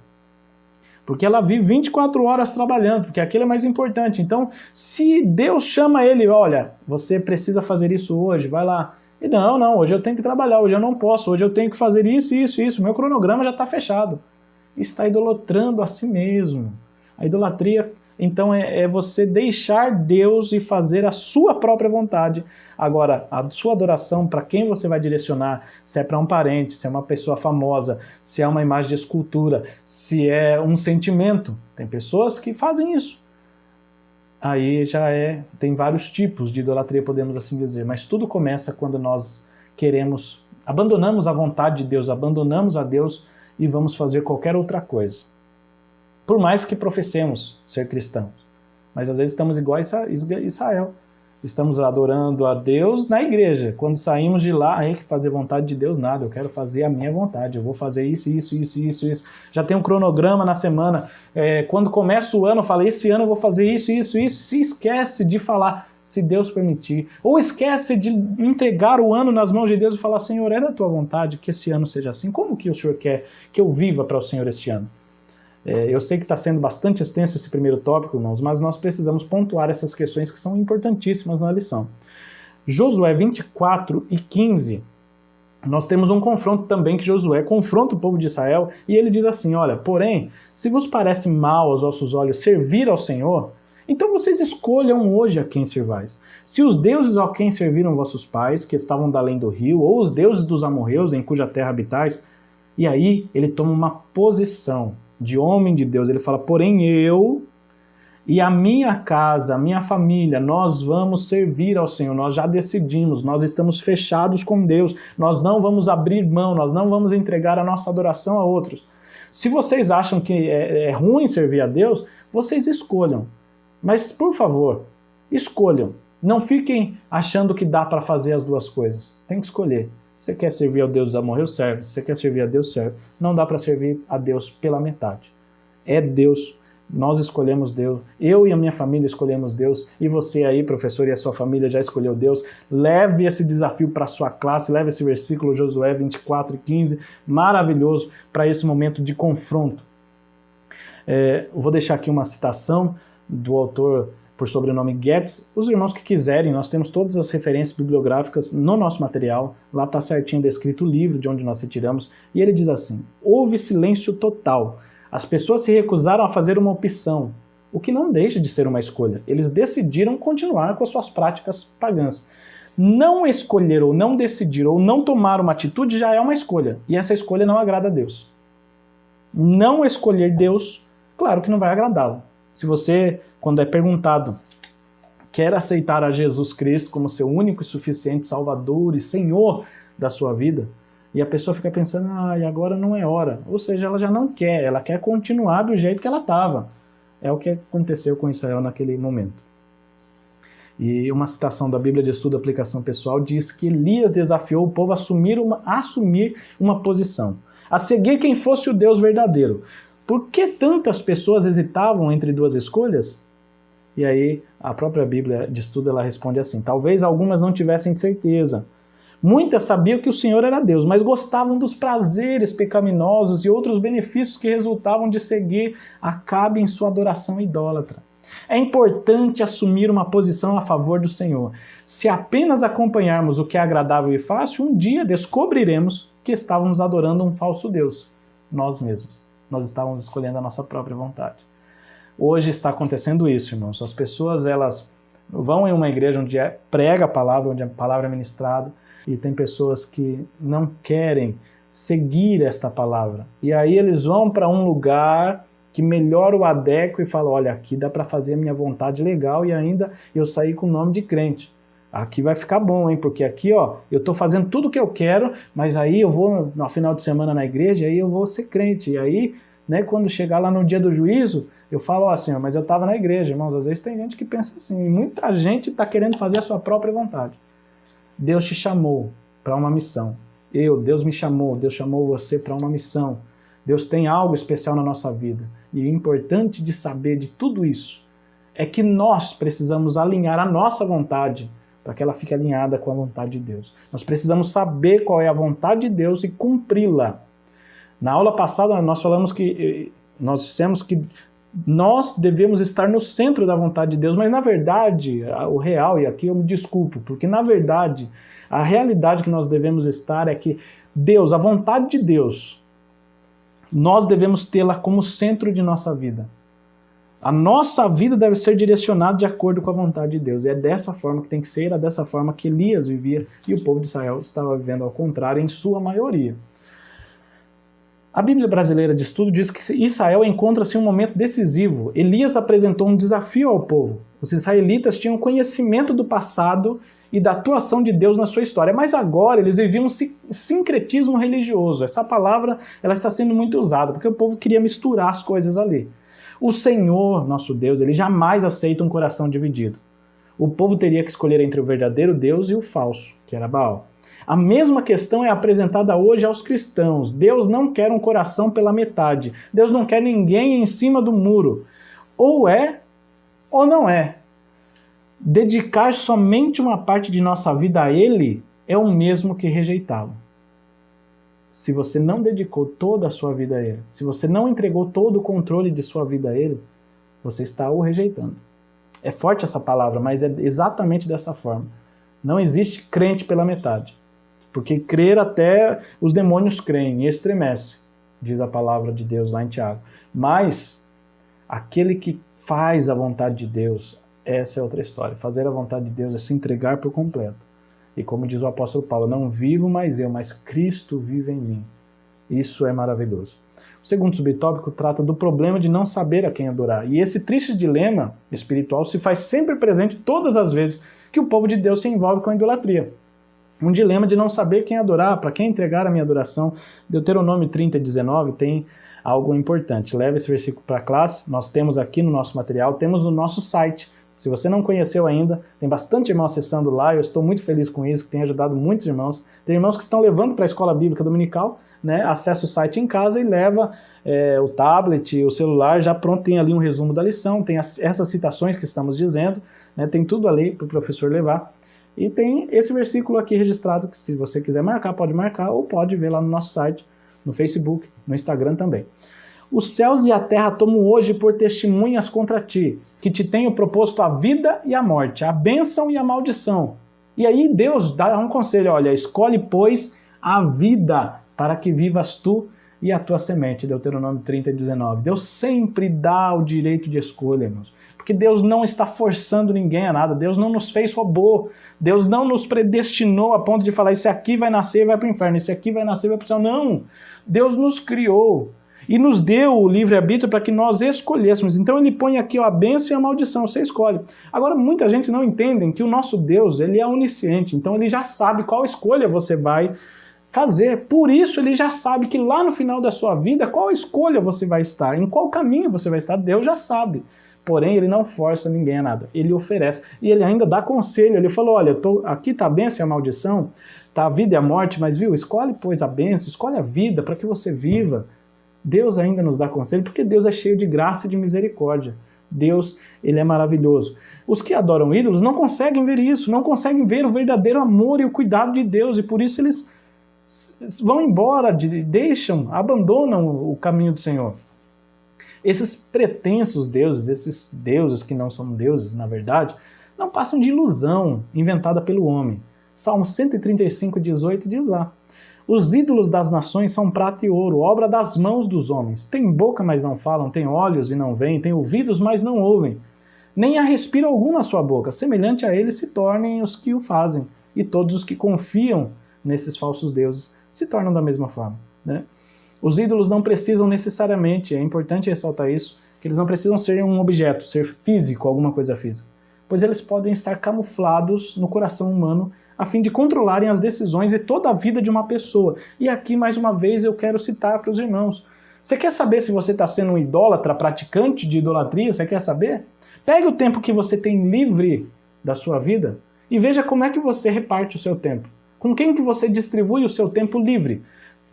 porque ela vive 24 horas trabalhando, porque aquilo é mais importante. Então, se Deus chama ele, olha, você precisa fazer isso hoje, vai lá. E não, hoje eu tenho que trabalhar, hoje eu não posso, hoje eu tenho que fazer isso, meu cronograma já está fechado. Está idolatrando a si mesmo. A idolatria, então, é você deixar Deus e fazer a sua própria vontade. Agora, a sua adoração, para quem você vai direcionar, se é para um parente, se é uma pessoa famosa, se é uma imagem de escultura, se é um sentimento. Tem pessoas que fazem isso. Aí tem vários tipos de idolatria, podemos assim dizer, mas tudo começa quando nós abandonamos a vontade de Deus, abandonamos a Deus e vamos fazer qualquer outra coisa. Por mais que professemos ser cristãos, mas às vezes estamos igual a Israel. Estamos adorando a Deus na igreja. Quando saímos de lá, aí que fazer vontade de Deus, nada. Eu quero fazer a minha vontade. Eu vou fazer isso. Já tem um cronograma na semana. Quando começa o ano, eu falo, esse ano eu vou fazer isso. Se esquece de falar, se Deus permitir. Ou esquece de entregar o ano nas mãos de Deus e falar, Senhor, é da tua vontade que esse ano seja assim. Como que o Senhor quer que eu viva para o Senhor este ano? Eu sei que está sendo bastante extenso esse primeiro tópico, irmãos, mas nós precisamos pontuar essas questões que são importantíssimas na lição. Josué 24:15, nós temos um confronto também que Josué confronta o povo de Israel e ele diz assim, olha, porém, se vos parece mal aos vossos olhos servir ao Senhor, então vocês escolham hoje a quem servais. Se os deuses a quem serviram vossos pais, que estavam da além do rio, ou os deuses dos amorreus em cuja terra habitais, e aí ele toma uma posição de homem de Deus, ele fala, porém eu e a minha casa, a minha família, nós vamos servir ao Senhor, nós já decidimos, nós estamos fechados com Deus, nós não vamos abrir mão, nós não vamos entregar a nossa adoração a outros. Se vocês acham que é ruim servir a Deus, vocês escolham, mas por favor, escolham, não fiquem achando que dá para fazer as duas coisas, tem que escolher. Você quer servir ao Deus dos amorreus? Serve. Se você quer servir a Deus, serve. Não dá para servir a Deus pela metade. É Deus. Nós escolhemos Deus. Eu e a minha família escolhemos Deus. E você aí, professor, e a sua família já escolheu Deus. Leve esse desafio para a sua classe. Leve esse versículo, Josué 24:15, maravilhoso para esse momento de confronto. Eu vou deixar aqui uma citação do autor por sobrenome Getz. Os irmãos que quiserem, nós temos todas as referências bibliográficas no nosso material, lá está certinho descrito o livro de onde nós retiramos, e ele diz assim, houve silêncio total, as pessoas se recusaram a fazer uma opção, o que não deixa de ser uma escolha, eles decidiram continuar com as suas práticas pagãs. Não escolher ou não decidir ou não tomar uma atitude já é uma escolha, e essa escolha não agrada a Deus. Não escolher Deus, claro que não vai agradá-lo. Se você, quando é perguntado, quer aceitar a Jesus Cristo como seu único e suficiente Salvador e Senhor da sua vida, e a pessoa fica pensando, e agora não é hora. Ou seja, ela já não quer, ela quer continuar do jeito que ela estava. É o que aconteceu com Israel naquele momento. E uma citação da Bíblia de Estudo e Aplicação Pessoal diz que Elias desafiou o povo a assumir uma posição, a seguir quem fosse o Deus verdadeiro. Por que tantas pessoas hesitavam entre duas escolhas? E aí a própria Bíblia de Estudo ela responde assim, talvez algumas não tivessem certeza. Muitas sabiam que o Senhor era Deus, mas gostavam dos prazeres pecaminosos e outros benefícios que resultavam de seguir Acabe em sua adoração idólatra. É importante assumir uma posição a favor do Senhor. Se apenas acompanharmos o que é agradável e fácil, um dia descobriremos que estávamos adorando um falso Deus, nós mesmos. Nós estávamos escolhendo a nossa própria vontade. Hoje está acontecendo isso, irmãos. As pessoas, elas vão em uma igreja onde prega a palavra, onde a palavra é ministrada, e tem pessoas que não querem seguir esta palavra. E aí eles vão para um lugar que melhor o adequa e falam, olha, aqui dá para fazer a minha vontade legal e ainda eu saí com o nome de crente. Aqui vai ficar bom, hein? Porque aqui, ó, eu estou fazendo tudo o que eu quero, mas aí eu vou no final de semana na igreja, aí eu vou ser crente. E aí, né, quando chegar lá no dia do juízo, eu falo, ó, Senhor, mas eu estava na igreja, irmãos. Às vezes tem gente que pensa assim, e muita gente está querendo fazer a sua própria vontade. Deus te chamou para uma missão. Deus me chamou, Deus chamou você para uma missão. Deus tem algo especial na nossa vida. E o importante de saber de tudo isso é que nós precisamos alinhar a nossa vontade para que ela fique alinhada com a vontade de Deus. Nós precisamos saber qual é a vontade de Deus e cumpri-la. Na aula passada nós falamos que nós dissemos que nós devemos estar no centro da vontade de Deus, mas na verdade, o real, e aqui eu me desculpo, porque na verdade, a realidade que nós devemos estar é que Deus, a vontade de Deus, nós devemos tê-la como centro de nossa vida. A nossa vida deve ser direcionada de acordo com a vontade de Deus. E é dessa forma que tem que ser, é dessa forma que Elias vivia e o povo de Israel estava vivendo ao contrário, em sua maioria. A Bíblia Brasileira de Estudo diz que Israel encontra-se em um momento decisivo. Elias apresentou um desafio ao povo. Os israelitas tinham conhecimento do passado e da atuação de Deus na sua história, mas agora eles viviam um sincretismo religioso. Essa palavra ela está sendo muito usada, porque o povo queria misturar as coisas ali. O Senhor, nosso Deus, ele jamais aceita um coração dividido. O povo teria que escolher entre o verdadeiro Deus e o falso, que era Baal. A mesma questão é apresentada hoje aos cristãos. Deus não quer um coração pela metade. Deus não quer ninguém em cima do muro. Ou é, ou não é. Dedicar somente uma parte de nossa vida a Ele é o mesmo que rejeitá-lo. Se você não dedicou toda a sua vida a Ele, se você não entregou todo o controle de sua vida a Ele, você está o rejeitando. É forte essa palavra, mas é exatamente dessa forma. Não existe crente pela metade. Porque crer até os demônios creem e estremece, diz a palavra de Deus lá em Tiago. Mas aquele que faz a vontade de Deus, essa é outra história. Fazer a vontade de Deus é se entregar por completo. E como diz o apóstolo Paulo, não vivo mais eu, mas Cristo vive em mim. Isso é maravilhoso. O segundo subtópico trata do problema de não saber a quem adorar. E esse triste dilema espiritual se faz sempre presente todas as vezes que o povo de Deus se envolve com a idolatria. Um dilema de não saber quem adorar, para quem entregar a minha adoração. Deuteronômio 30:19 tem algo importante. Leva esse versículo para a classe, nós temos aqui no nosso material, temos no nosso site. Se você não conheceu ainda, tem bastante irmão acessando lá, eu estou muito feliz com isso, que tem ajudado muitos irmãos. Tem irmãos que estão levando para a Escola Bíblica Dominical, né, acessa o site em casa e leva o tablet, o celular, já pronto, tem ali um resumo da lição, tem essas citações que estamos dizendo, né, tem tudo ali para o professor levar. E tem esse versículo aqui registrado, que se você quiser marcar, pode marcar, ou pode ver lá no nosso site, no Facebook, no Instagram também. Os céus e a terra tomam hoje por testemunhas contra ti, que te tenho proposto a vida e a morte, a bênção e a maldição. E aí Deus dá um conselho, olha, escolhe, pois, a vida, para que vivas tu e a tua semente, Deuteronômio 30:19. Deus sempre dá o direito de escolha, irmãos. Porque Deus não está forçando ninguém a nada, Deus não nos fez robô, Deus não nos predestinou a ponto de falar, esse aqui vai nascer e vai para o inferno, esse aqui vai nascer e vai para o céu. Não, Deus nos criou e nos deu o livre-arbítrio para que nós escolhêssemos. Então ele põe aqui a bênção e a maldição, você escolhe. Agora, muita gente não entende que o nosso Deus, ele é onisciente, então ele já sabe qual escolha você vai fazer. Por isso ele já sabe que lá no final da sua vida, qual escolha você vai estar, em qual caminho você vai estar, Deus já sabe. Porém, ele não força ninguém a nada, ele oferece. E ele ainda dá conselho, ele falou, olha, aqui está a bênção e a maldição, está a vida e a morte, mas viu, escolhe pois a bênção, escolhe a vida para que você viva. Deus ainda nos dá conselho, porque Deus é cheio de graça e de misericórdia. Deus, ele é maravilhoso. Os que adoram ídolos não conseguem ver isso, não conseguem ver o verdadeiro amor e o cuidado de Deus, e por isso eles vão embora, deixam, abandonam o caminho do Senhor. Esses pretensos deuses, esses deuses que não são deuses, na verdade, não passam de ilusão inventada pelo homem. Salmo 135:18 diz lá, os ídolos das nações são prata e ouro, obra das mãos dos homens. Tem boca, mas não falam, tem olhos e não veem, tem ouvidos, mas não ouvem. Nem há respiro algum na sua boca. Semelhante a eles se tornem os que o fazem. E todos os que confiam nesses falsos deuses se tornam da mesma forma, né? Os ídolos não precisam necessariamente, é importante ressaltar isso, que eles não precisam ser um objeto, ser físico, alguma coisa física, pois eles podem estar camuflados no coração humano a fim de controlarem as decisões e toda a vida de uma pessoa. E aqui, mais uma vez, eu quero citar para os irmãos. Você quer saber se você está sendo um idólatra, praticante de idolatria? Você quer saber? Pegue o tempo que você tem livre da sua vida e veja como é que você reparte o seu tempo. Com quem que você distribui o seu tempo livre?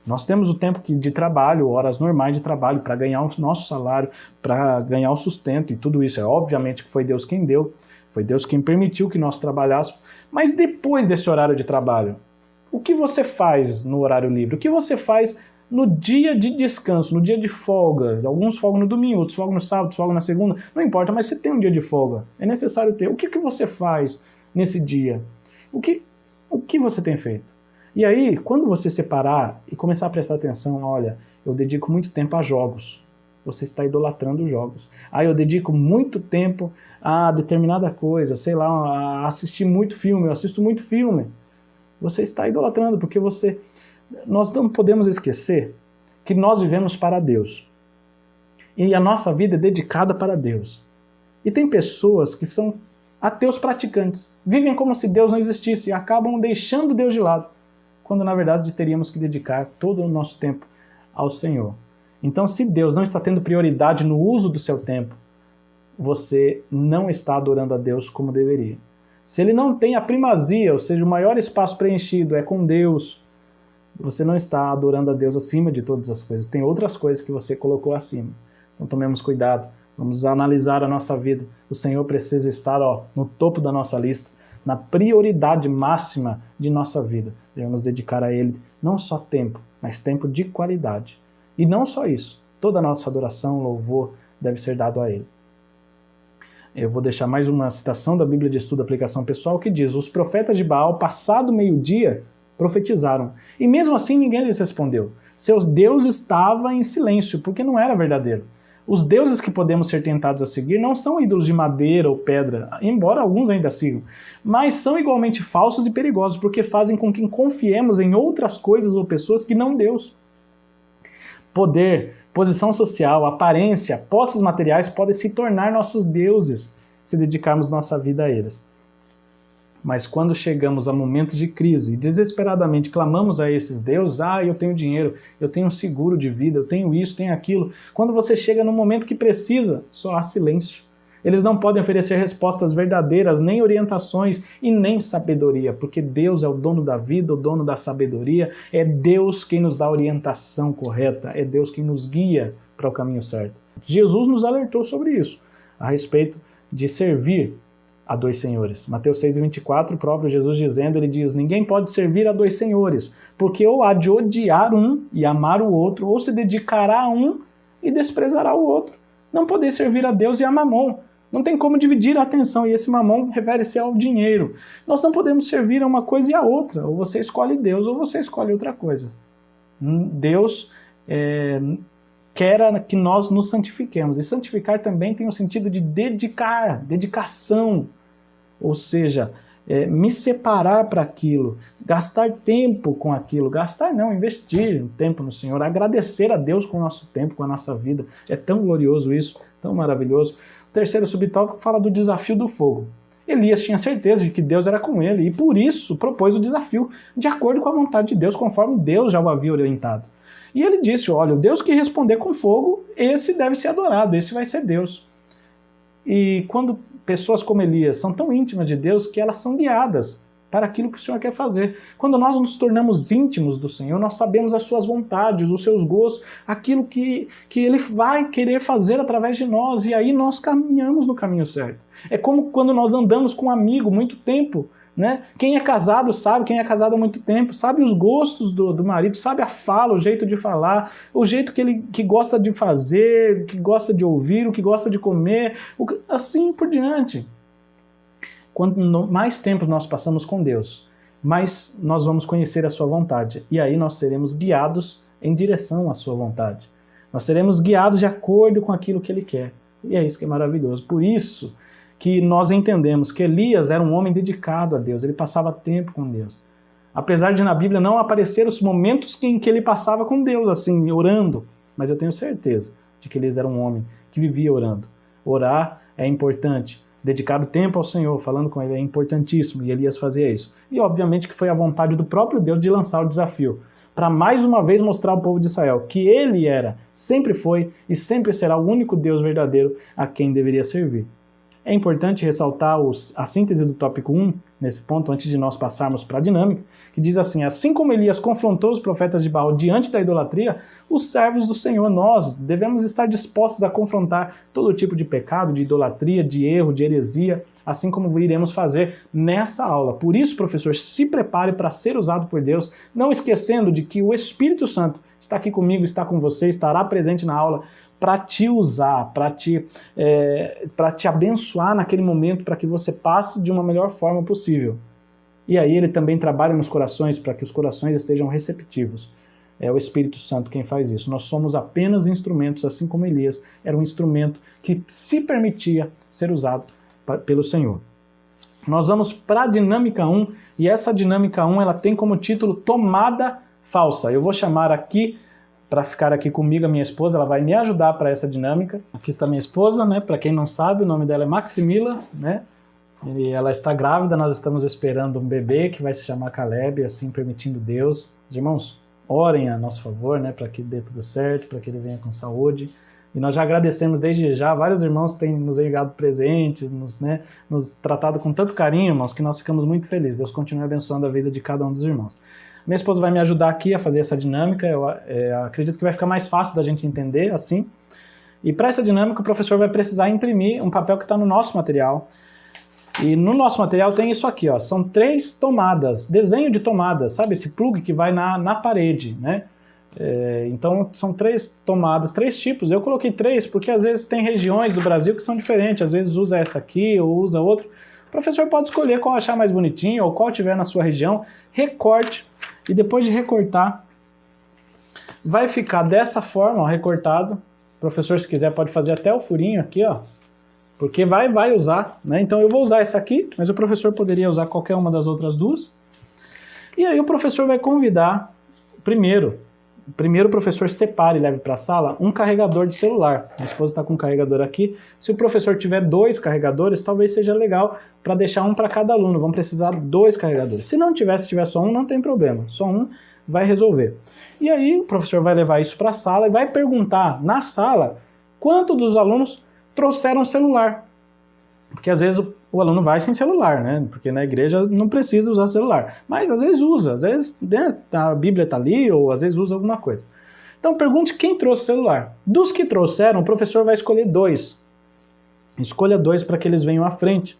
Nós temos o tempo de trabalho, horas normais de trabalho, para ganhar o nosso salário, para ganhar o sustento e tudo isso. É obviamente que foi Deus quem deu, foi Deus quem permitiu que nós trabalhássemos. Mas depois desse horário de trabalho, o que você faz no horário livre? O que você faz no dia de descanso, no dia de folga, alguns folgam no domingo, outros folgam no sábado, outros folgam na segunda, não importa, mas você tem um dia de folga, é necessário ter. O que você faz nesse dia? O que você tem feito? E aí, quando você separar e começar a prestar atenção, olha, eu dedico muito tempo a jogos, você está idolatrando os jogos. Eu dedico muito tempo a determinada coisa, sei lá, a assistir muito filme, eu assisto muito filme. Você está idolatrando, porque nós não podemos esquecer que nós vivemos para Deus. E a nossa vida é dedicada para Deus. E tem pessoas que são ateus praticantes, vivem como se Deus não existisse e acabam deixando Deus de lado, quando na verdade teríamos que dedicar todo o nosso tempo ao Senhor. Então, se Deus não está tendo prioridade no uso do seu tempo, você não está adorando a Deus como deveria. Se ele não tem a primazia, ou seja, o maior espaço preenchido é com Deus, você não está adorando a Deus acima de todas as coisas. Tem outras coisas que você colocou acima. Então tomemos cuidado, vamos analisar a nossa vida. O Senhor precisa estar no topo da nossa lista, na prioridade máxima de nossa vida. Devemos dedicar a Ele não só tempo, mas tempo de qualidade. E não só isso, toda a nossa adoração, louvor deve ser dado a Ele. Eu vou deixar mais uma citação da Bíblia de Estudo e Aplicação Pessoal que diz: os profetas de Baal, passado meio-dia, profetizaram. E mesmo assim ninguém lhes respondeu. Seu Deus estava em silêncio, porque não era verdadeiro. Os deuses que podemos ser tentados a seguir não são ídolos de madeira ou pedra, embora alguns ainda sigam, mas são igualmente falsos e perigosos, porque fazem com que confiemos em outras coisas ou pessoas que não Deus. Poder, posição social, aparência, posses materiais podem se tornar nossos deuses se dedicarmos nossa vida a eles. Mas quando chegamos a momentos de crise e desesperadamente clamamos a esses deuses, eu tenho dinheiro, eu tenho um seguro de vida, eu tenho isso, tenho aquilo. Quando você chega no momento que precisa, só há silêncio. Eles não podem oferecer respostas verdadeiras, nem orientações e nem sabedoria, porque Deus é o dono da vida, o dono da sabedoria, é Deus quem nos dá a orientação correta, é Deus quem nos guia para o caminho certo. Jesus nos alertou sobre isso, a respeito de servir a dois senhores. Mateus 6,24, o próprio Jesus dizendo, ele diz: ninguém pode servir a dois senhores, porque ou há de odiar um e amar o outro, ou se dedicará a um e desprezará o outro. Não poder servir a Deus e a Mamon. Não tem como dividir a atenção, e esse mamão refere-se ao dinheiro. Nós não podemos servir a uma coisa e a outra. Ou você escolhe Deus, ou você escolhe outra coisa. Deus quer que nós nos santifiquemos. E santificar também tem o sentido de dedicar, dedicação. Ou seja, me separar para aquilo, gastar tempo com aquilo. Gastar não, investir tempo no Senhor, agradecer a Deus com o nosso tempo, com a nossa vida. É tão glorioso isso, tão maravilhoso. O terceiro subtópico fala do desafio do fogo. Elias tinha certeza de que Deus era com ele e por isso propôs o desafio, de acordo com a vontade de Deus, conforme Deus já o havia orientado. E ele disse, olha, o Deus que responder com fogo, esse deve ser adorado, esse vai ser Deus. E quando pessoas como Elias são tão íntimas de Deus que elas são guiadas para aquilo que o Senhor quer fazer. Quando nós nos tornamos íntimos do Senhor, nós sabemos as suas vontades, os seus gostos, aquilo que Ele vai querer fazer através de nós, e aí nós caminhamos no caminho certo. É como quando nós andamos com um amigo muito tempo, né? Quem é casado sabe, quem é casado há muito tempo, sabe os gostos do marido, sabe a fala, o jeito de falar, o jeito que gosta de fazer, que gosta de ouvir, o que gosta de comer, assim por diante. Quanto mais tempo nós passamos com Deus, mais nós vamos conhecer a sua vontade. E aí nós seremos guiados em direção à sua vontade. Nós seremos guiados de acordo com aquilo que Ele quer. E é isso que é maravilhoso. Por isso que nós entendemos que Elias era um homem dedicado a Deus. Ele passava tempo com Deus. Apesar de na Bíblia não aparecer os momentos em que ele passava com Deus, assim, orando. Mas eu tenho certeza de que Elias era um homem que vivia orando. Orar é importante. Dedicar o tempo ao Senhor, falando com Ele, é importantíssimo, e Elias fazia isso. E obviamente que foi a vontade do próprio Deus de lançar o desafio, para mais uma vez mostrar ao povo de Israel que Ele era, sempre foi e sempre será o único Deus verdadeiro a quem deveria servir. É importante ressaltar a síntese do tópico 1, nesse ponto, antes de nós passarmos para a dinâmica, que diz assim: assim como Elias confrontou os profetas de Baal diante da idolatria, os servos do Senhor, nós devemos estar dispostos a confrontar todo tipo de pecado, de idolatria, de erro, de heresia, assim como iremos fazer nessa aula. Por isso, professor, se prepare para ser usado por Deus, não esquecendo de que o Espírito Santo está aqui comigo, está com você, estará presente na aula para te usar, para te abençoar naquele momento, para que você passe de uma melhor forma possível. E aí ele também trabalha nos corações, para que os corações estejam receptivos. É o Espírito Santo quem faz isso. Nós somos apenas instrumentos, assim como Elias era um instrumento que se permitia ser usado pelo Senhor. Nós vamos para a dinâmica 1, e essa dinâmica 1 ela tem como título Tomada Falsa. Eu vou chamar aqui, para ficar aqui comigo, a minha esposa, ela vai me ajudar para essa dinâmica. Aqui está minha esposa, né? Para quem não sabe, o nome dela é Maximila, né? E ela está grávida, nós estamos esperando um bebê que vai se chamar Caleb, assim permitindo Deus. Os irmãos, orem a nosso favor, né? Para que dê tudo certo, para que ele venha com saúde. E nós já agradecemos desde já, vários irmãos têm nos enviado presentes, nos tratado com tanto carinho, irmãos, que nós ficamos muito felizes. Deus continue abençoando a vida de cada um dos irmãos. Minha esposa vai me ajudar aqui a fazer essa dinâmica, eu acredito que vai ficar mais fácil da gente entender assim. E para essa dinâmica o professor vai precisar imprimir um papel que está no nosso material. E no nosso material tem isso aqui, ó, são 3 tomadas, desenho de tomadas, sabe esse plug que vai na parede, né? Então são 3 tomadas, 3 tipos. Eu coloquei 3 porque às vezes tem regiões do Brasil que são diferentes, às vezes usa essa aqui ou usa outra. O professor pode escolher qual achar mais bonitinho ou qual tiver na sua região, recorte, e depois de recortar vai ficar dessa forma, ó, recortado. O professor, se quiser, pode fazer até o furinho aqui, ó, porque vai usar, né? Então eu vou usar essa aqui, mas o professor poderia usar qualquer uma das outras 2. E aí o professor vai convidar, primeiro o professor separe e leve para a sala um carregador de celular. Minha esposa está com um carregador aqui. Se o professor tiver 2 carregadores, talvez seja legal para deixar um para cada aluno. Vão precisar 2 carregadores. Se não tiver, se tiver só um, não tem problema. Só um vai resolver. E aí o professor vai levar isso para a sala e vai perguntar na sala quanto dos alunos trouxeram celular. Porque às vezes o aluno vai sem celular, né? Porque na igreja não precisa usar celular. Mas às vezes usa, às vezes, né, a Bíblia está ali, ou às vezes usa alguma coisa. Então pergunte quem trouxe celular. Dos que trouxeram, o professor vai escolher 2. Escolha 2 para que eles venham à frente.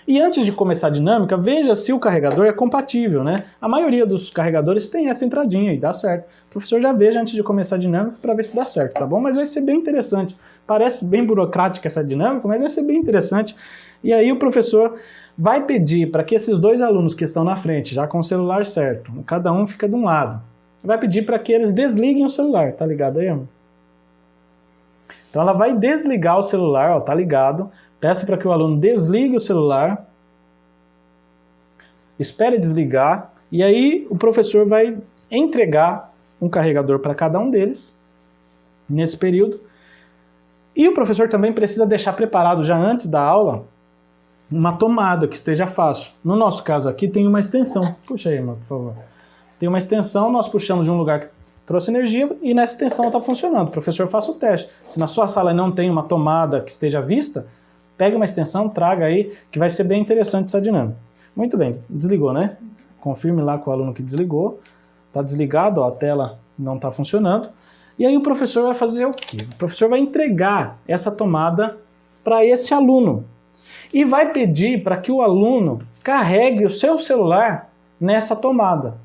E antes de começar a dinâmica, veja se o carregador é compatível, né? A maioria dos carregadores tem essa entradinha e dá certo. O professor já veja antes de começar a dinâmica para ver se dá certo, tá bom? Mas vai ser bem interessante. Parece bem burocrática essa dinâmica, mas vai ser bem interessante. E aí o professor vai pedir para que esses 2 alunos que estão na frente, já com o celular certo, cada um fica de um lado, vai pedir para que eles desliguem o celular, tá ligado aí, amor? Então ela vai desligar o celular, ó, tá ligado. Peça para que o aluno desligue o celular, espere desligar, e aí o professor vai entregar um carregador para cada um deles, nesse período. E o professor também precisa deixar preparado já antes da aula uma tomada que esteja fácil. No nosso caso aqui tem uma extensão. Puxa aí, irmão, por favor. Tem uma extensão, nós puxamos de um lugar que trouxe energia e nessa extensão está funcionando. O professor faça o teste. Se na sua sala não tem uma tomada que esteja à vista, pegue uma extensão, traga aí, que vai ser bem interessante essa dinâmica. Muito bem, desligou, né? Confirme lá com o aluno que desligou. Está desligado, ó, a tela não está funcionando. E aí o professor vai fazer o quê? O professor vai entregar essa tomada para esse aluno. E vai pedir para que o aluno carregue o seu celular nessa tomada.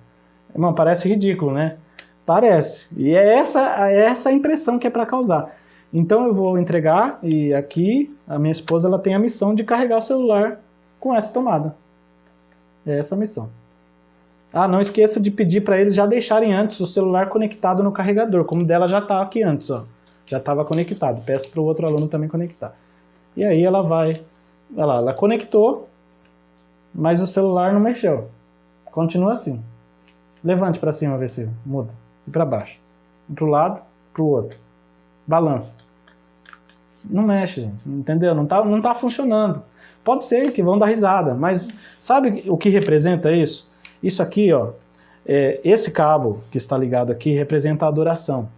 Irmão, parece ridículo, né? Parece. E é essa a impressão que é para causar. Então eu vou entregar e aqui a minha esposa ela tem a missão de carregar o celular com essa tomada. É essa a missão. Ah, não esqueça de pedir para eles já deixarem antes o celular conectado no carregador, como o dela já está aqui antes, ó. Já estava conectado. Peço para o outro aluno também conectar. E aí ela vai... Olha lá, ela conectou, mas o celular não mexeu. Continua assim. Levante para cima, ver se muda. E para baixo. Para o lado, para o outro. Balança. Não mexe, gente. Entendeu? Não tá funcionando. Pode ser que vão dar risada, mas sabe o que representa isso? Isso aqui, ó, esse cabo que está ligado aqui representa a adoração.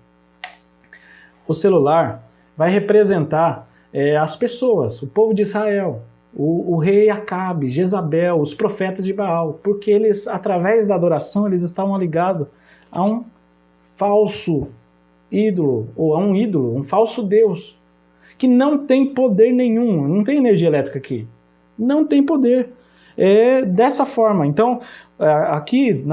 O celular vai representar as pessoas, o povo de Israel. o rei Acabe, Jezabel, os profetas de Baal, porque eles, através da adoração, eles estavam ligados a um falso ídolo, ou a um ídolo, um falso Deus, que não tem poder nenhum, não tem energia elétrica aqui, não tem poder. É dessa forma. Então, aqui,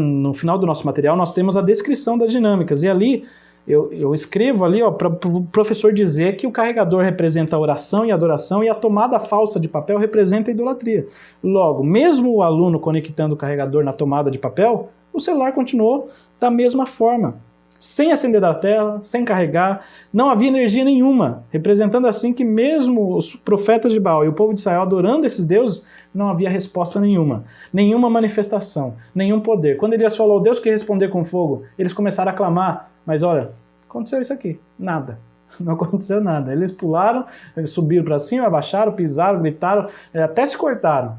no final do nosso material, nós temos a descrição das dinâmicas, e ali eu escrevo ali para o professor dizer que o carregador representa a oração e a adoração e a tomada falsa de papel representa a idolatria. Logo, mesmo o aluno conectando o carregador na tomada de papel, o celular continuou da mesma forma, sem acender da tela, sem carregar, não havia energia nenhuma, representando assim que mesmo os profetas de Baal e o povo de Israel adorando esses deuses, não havia resposta nenhuma manifestação, nenhum poder. Quando Elias falou, Deus que responder com fogo, eles começaram a clamar, mas olha, aconteceu isso aqui, nada. Não aconteceu nada. Eles pularam, eles subiram para cima, abaixaram, pisaram, gritaram, até se cortaram.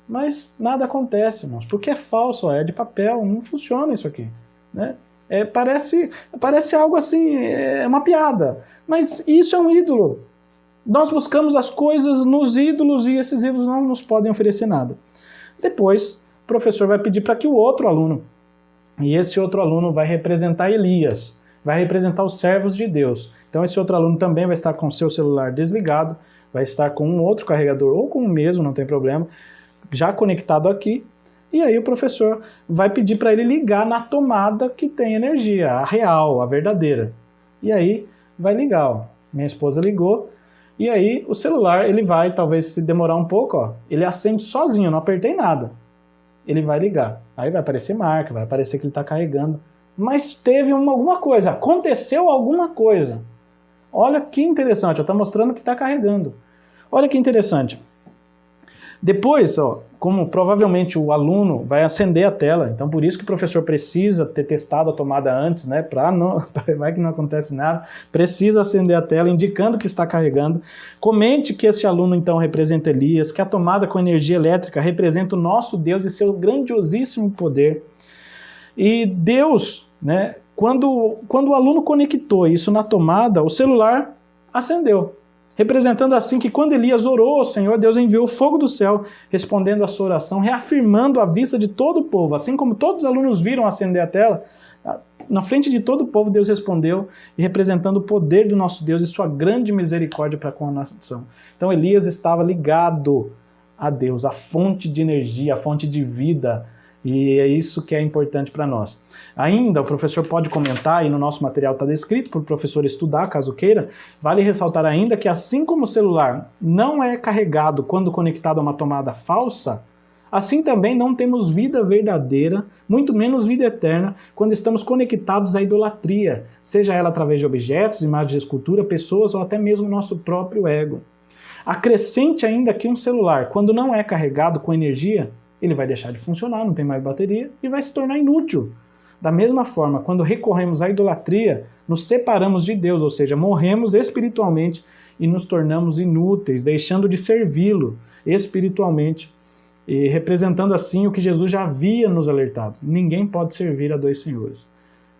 Mas nada acontece, irmãos, porque é falso, é de papel, não funciona isso aqui, né? Parece algo assim, é uma piada, mas isso é um ídolo. Nós buscamos as coisas nos ídolos e esses ídolos não nos podem oferecer nada. Depois, o professor vai pedir para que o outro aluno, e esse outro aluno vai representar Elias, vai representar os servos de Deus. Então esse outro aluno também vai estar com o seu celular desligado, vai estar com um outro carregador ou com o mesmo, não tem problema, já conectado aqui. E aí o professor vai pedir para ele ligar na tomada que tem energia, a real, a verdadeira. E aí vai ligar, ó. Minha esposa ligou, e aí o celular, ele vai, talvez se demorar um pouco, ó, ele acende sozinho, não apertei nada. Ele vai ligar, aí vai aparecer marca, vai aparecer que ele está carregando. Mas teve alguma coisa, aconteceu alguma coisa. Olha que interessante, está mostrando que está carregando. Olha que interessante. Depois, ó, como provavelmente o aluno vai acender a tela, então por isso que o professor precisa ter testado a tomada antes, né, vai que não acontece nada, precisa acender a tela indicando que está carregando. Comente que esse aluno então representa Elias, que a tomada com energia elétrica representa o nosso Deus e seu grandiosíssimo poder. E Deus, né, quando o aluno conectou isso na tomada, o celular acendeu. Representando assim que quando Elias orou ao Senhor, Deus enviou o fogo do céu, respondendo à sua oração, reafirmando à vista de todo o povo. Assim como todos os alunos viram acender a tela, na frente de todo o povo Deus respondeu, e representando o poder do nosso Deus e sua grande misericórdia para com a nação. Então Elias estava ligado a Deus, a fonte de energia, a fonte de vida, e é isso que é importante para nós. Ainda, o professor pode comentar, e no nosso material está descrito para o professor estudar, caso queira, vale ressaltar ainda que assim como o celular não é carregado quando conectado a uma tomada falsa, assim também não temos vida verdadeira, muito menos vida eterna, quando estamos conectados à idolatria, seja ela através de objetos, imagens de escultura, pessoas ou até mesmo nosso próprio ego. Acrescente ainda que um celular, quando não é carregado com energia, ele vai deixar de funcionar, não tem mais bateria e vai se tornar inútil. Da mesma forma, quando recorremos à idolatria, nos separamos de Deus, ou seja, morremos espiritualmente e nos tornamos inúteis, deixando de servi-lo espiritualmente, e representando assim o que Jesus já havia nos alertado. Ninguém pode servir a dois senhores.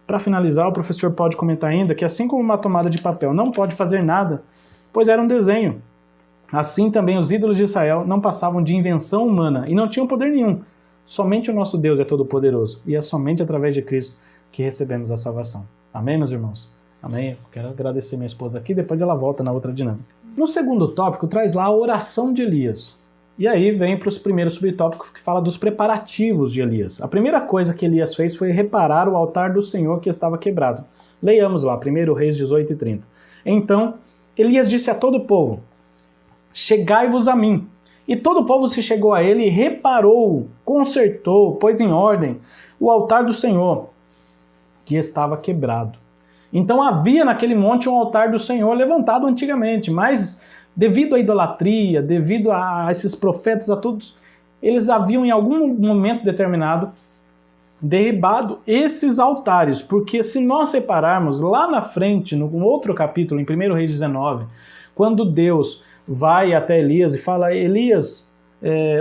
Para finalizar, o professor pode comentar ainda que assim como uma tomada de papel não pode fazer nada, pois era um desenho, assim também os ídolos de Israel não passavam de invenção humana e não tinham poder nenhum. Somente o nosso Deus é todo-poderoso e é somente através de Cristo que recebemos a salvação. Amém, meus irmãos? Amém? Quero agradecer minha esposa aqui, depois ela volta na outra dinâmica. No segundo tópico, traz lá a oração de Elias. E aí vem para os primeiros subtópicos que fala dos preparativos de Elias. A primeira coisa que Elias fez foi reparar o altar do Senhor que estava quebrado. Leiamos lá, 1 Reis 18:30. Então, Elias disse a todo o povo: chegai-vos a mim. E todo o povo se chegou a ele e reparou, consertou, pôs em ordem o altar do Senhor, que estava quebrado. Então havia naquele monte um altar do Senhor levantado antigamente, mas devido à idolatria, devido a esses profetas, a todos, eles haviam em algum momento determinado derribado esses altares, porque se nós repararmos lá na frente, no outro capítulo, em 1 Reis 19, quando Deus vai até Elias e fala: Elias,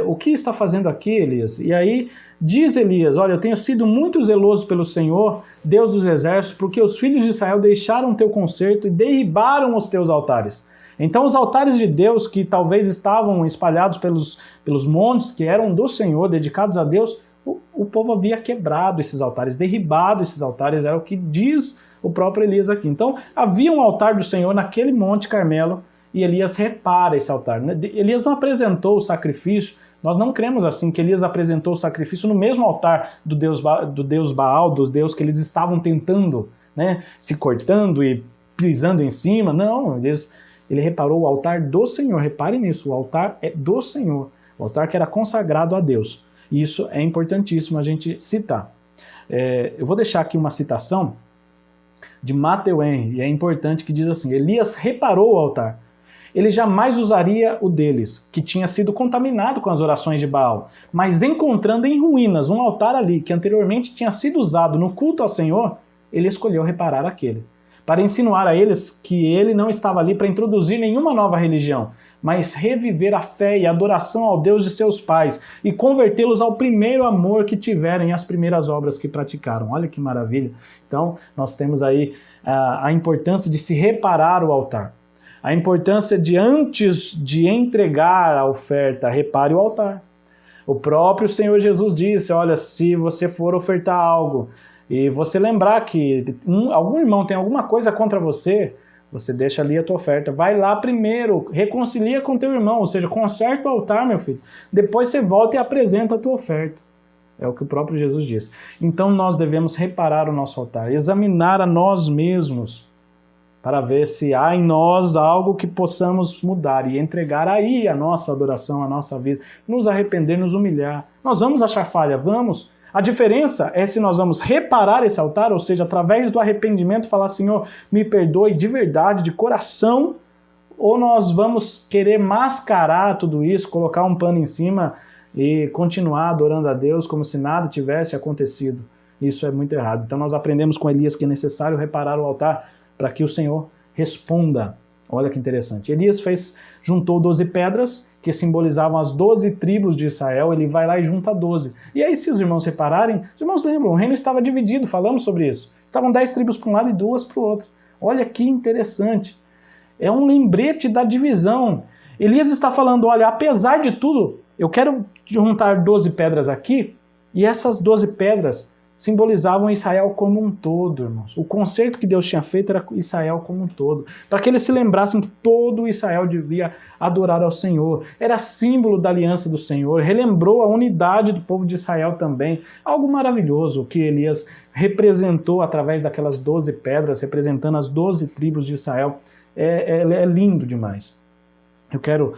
o que está fazendo aqui, Elias? E aí diz Elias: olha, eu tenho sido muito zeloso pelo Senhor, Deus dos exércitos, porque os filhos de Israel deixaram o teu conserto e derribaram os teus altares. Então os altares de Deus que talvez estavam espalhados pelos montes, que eram do Senhor, dedicados a Deus, o povo havia quebrado esses altares, derribado esses altares, era o que diz o próprio Elias aqui. Então havia um altar do Senhor naquele Monte Carmelo, e Elias repara esse altar. Elias não apresentou o sacrifício, nós não cremos assim, que Elias apresentou o sacrifício no mesmo altar do Deus Baal, dos deuses que eles estavam tentando, né, se cortando e pisando em cima. Não, ele reparou o altar do Senhor. Reparem nisso, o altar é do Senhor, o altar que era consagrado a Deus. E isso é importantíssimo a gente citar. Eu vou deixar aqui uma citação de Matthew Henry, e é importante, que diz assim: Elias reparou o altar. Ele jamais usaria o deles, que tinha sido contaminado com as orações de Baal, mas encontrando em ruínas um altar ali, que anteriormente tinha sido usado no culto ao Senhor, ele escolheu reparar aquele, para insinuar a eles que ele não estava ali para introduzir nenhuma nova religião, mas reviver a fé e a adoração ao Deus de seus pais e convertê-los ao primeiro amor que tiveram e às primeiras obras que praticaram. Olha que maravilha! Então, nós temos aí a importância de se reparar o altar. A importância de, antes de entregar a oferta, repare o altar. O próprio Senhor Jesus disse: olha, se você for ofertar algo e você lembrar que algum irmão tem alguma coisa contra você, você deixa ali a tua oferta. Vai lá primeiro, reconcilia com teu irmão, ou seja, conserta o altar, meu filho. Depois você volta e apresenta a tua oferta. É o que o próprio Jesus disse. Então nós devemos reparar o nosso altar, examinar a nós mesmos, para ver se há em nós algo que possamos mudar e entregar aí a nossa adoração, a nossa vida, nos arrepender, nos humilhar. Nós vamos achar falha, vamos. A diferença é se nós vamos reparar esse altar, ou seja, através do arrependimento, falar: Senhor, me perdoe de verdade, de coração, ou nós vamos querer mascarar tudo isso, colocar um pano em cima e continuar adorando a Deus como se nada tivesse acontecido. Isso é muito errado. Então nós aprendemos com Elias que é necessário reparar o altar para que o Senhor responda. Olha que interessante. Elias juntou 12 pedras, que simbolizavam as 12 tribos de Israel. Ele vai lá e junta 12. E aí, se os irmãos repararem, os irmãos lembram, o reino estava dividido, falamos sobre isso. Estavam 10 tribos para um lado e 2 para o outro. Olha que interessante. É um lembrete da divisão. Elias está falando: olha, apesar de tudo, eu quero juntar 12 pedras aqui, e essas 12 pedras simbolizavam Israel como um todo, irmãos. O concerto que Deus tinha feito era Israel como um todo, para que eles se lembrassem que todo Israel devia adorar ao Senhor. Era símbolo da aliança do Senhor, relembrou a unidade do povo de Israel também. Algo maravilhoso que Elias representou através daquelas 12 pedras, representando as 12 tribos de Israel. É lindo demais. Eu quero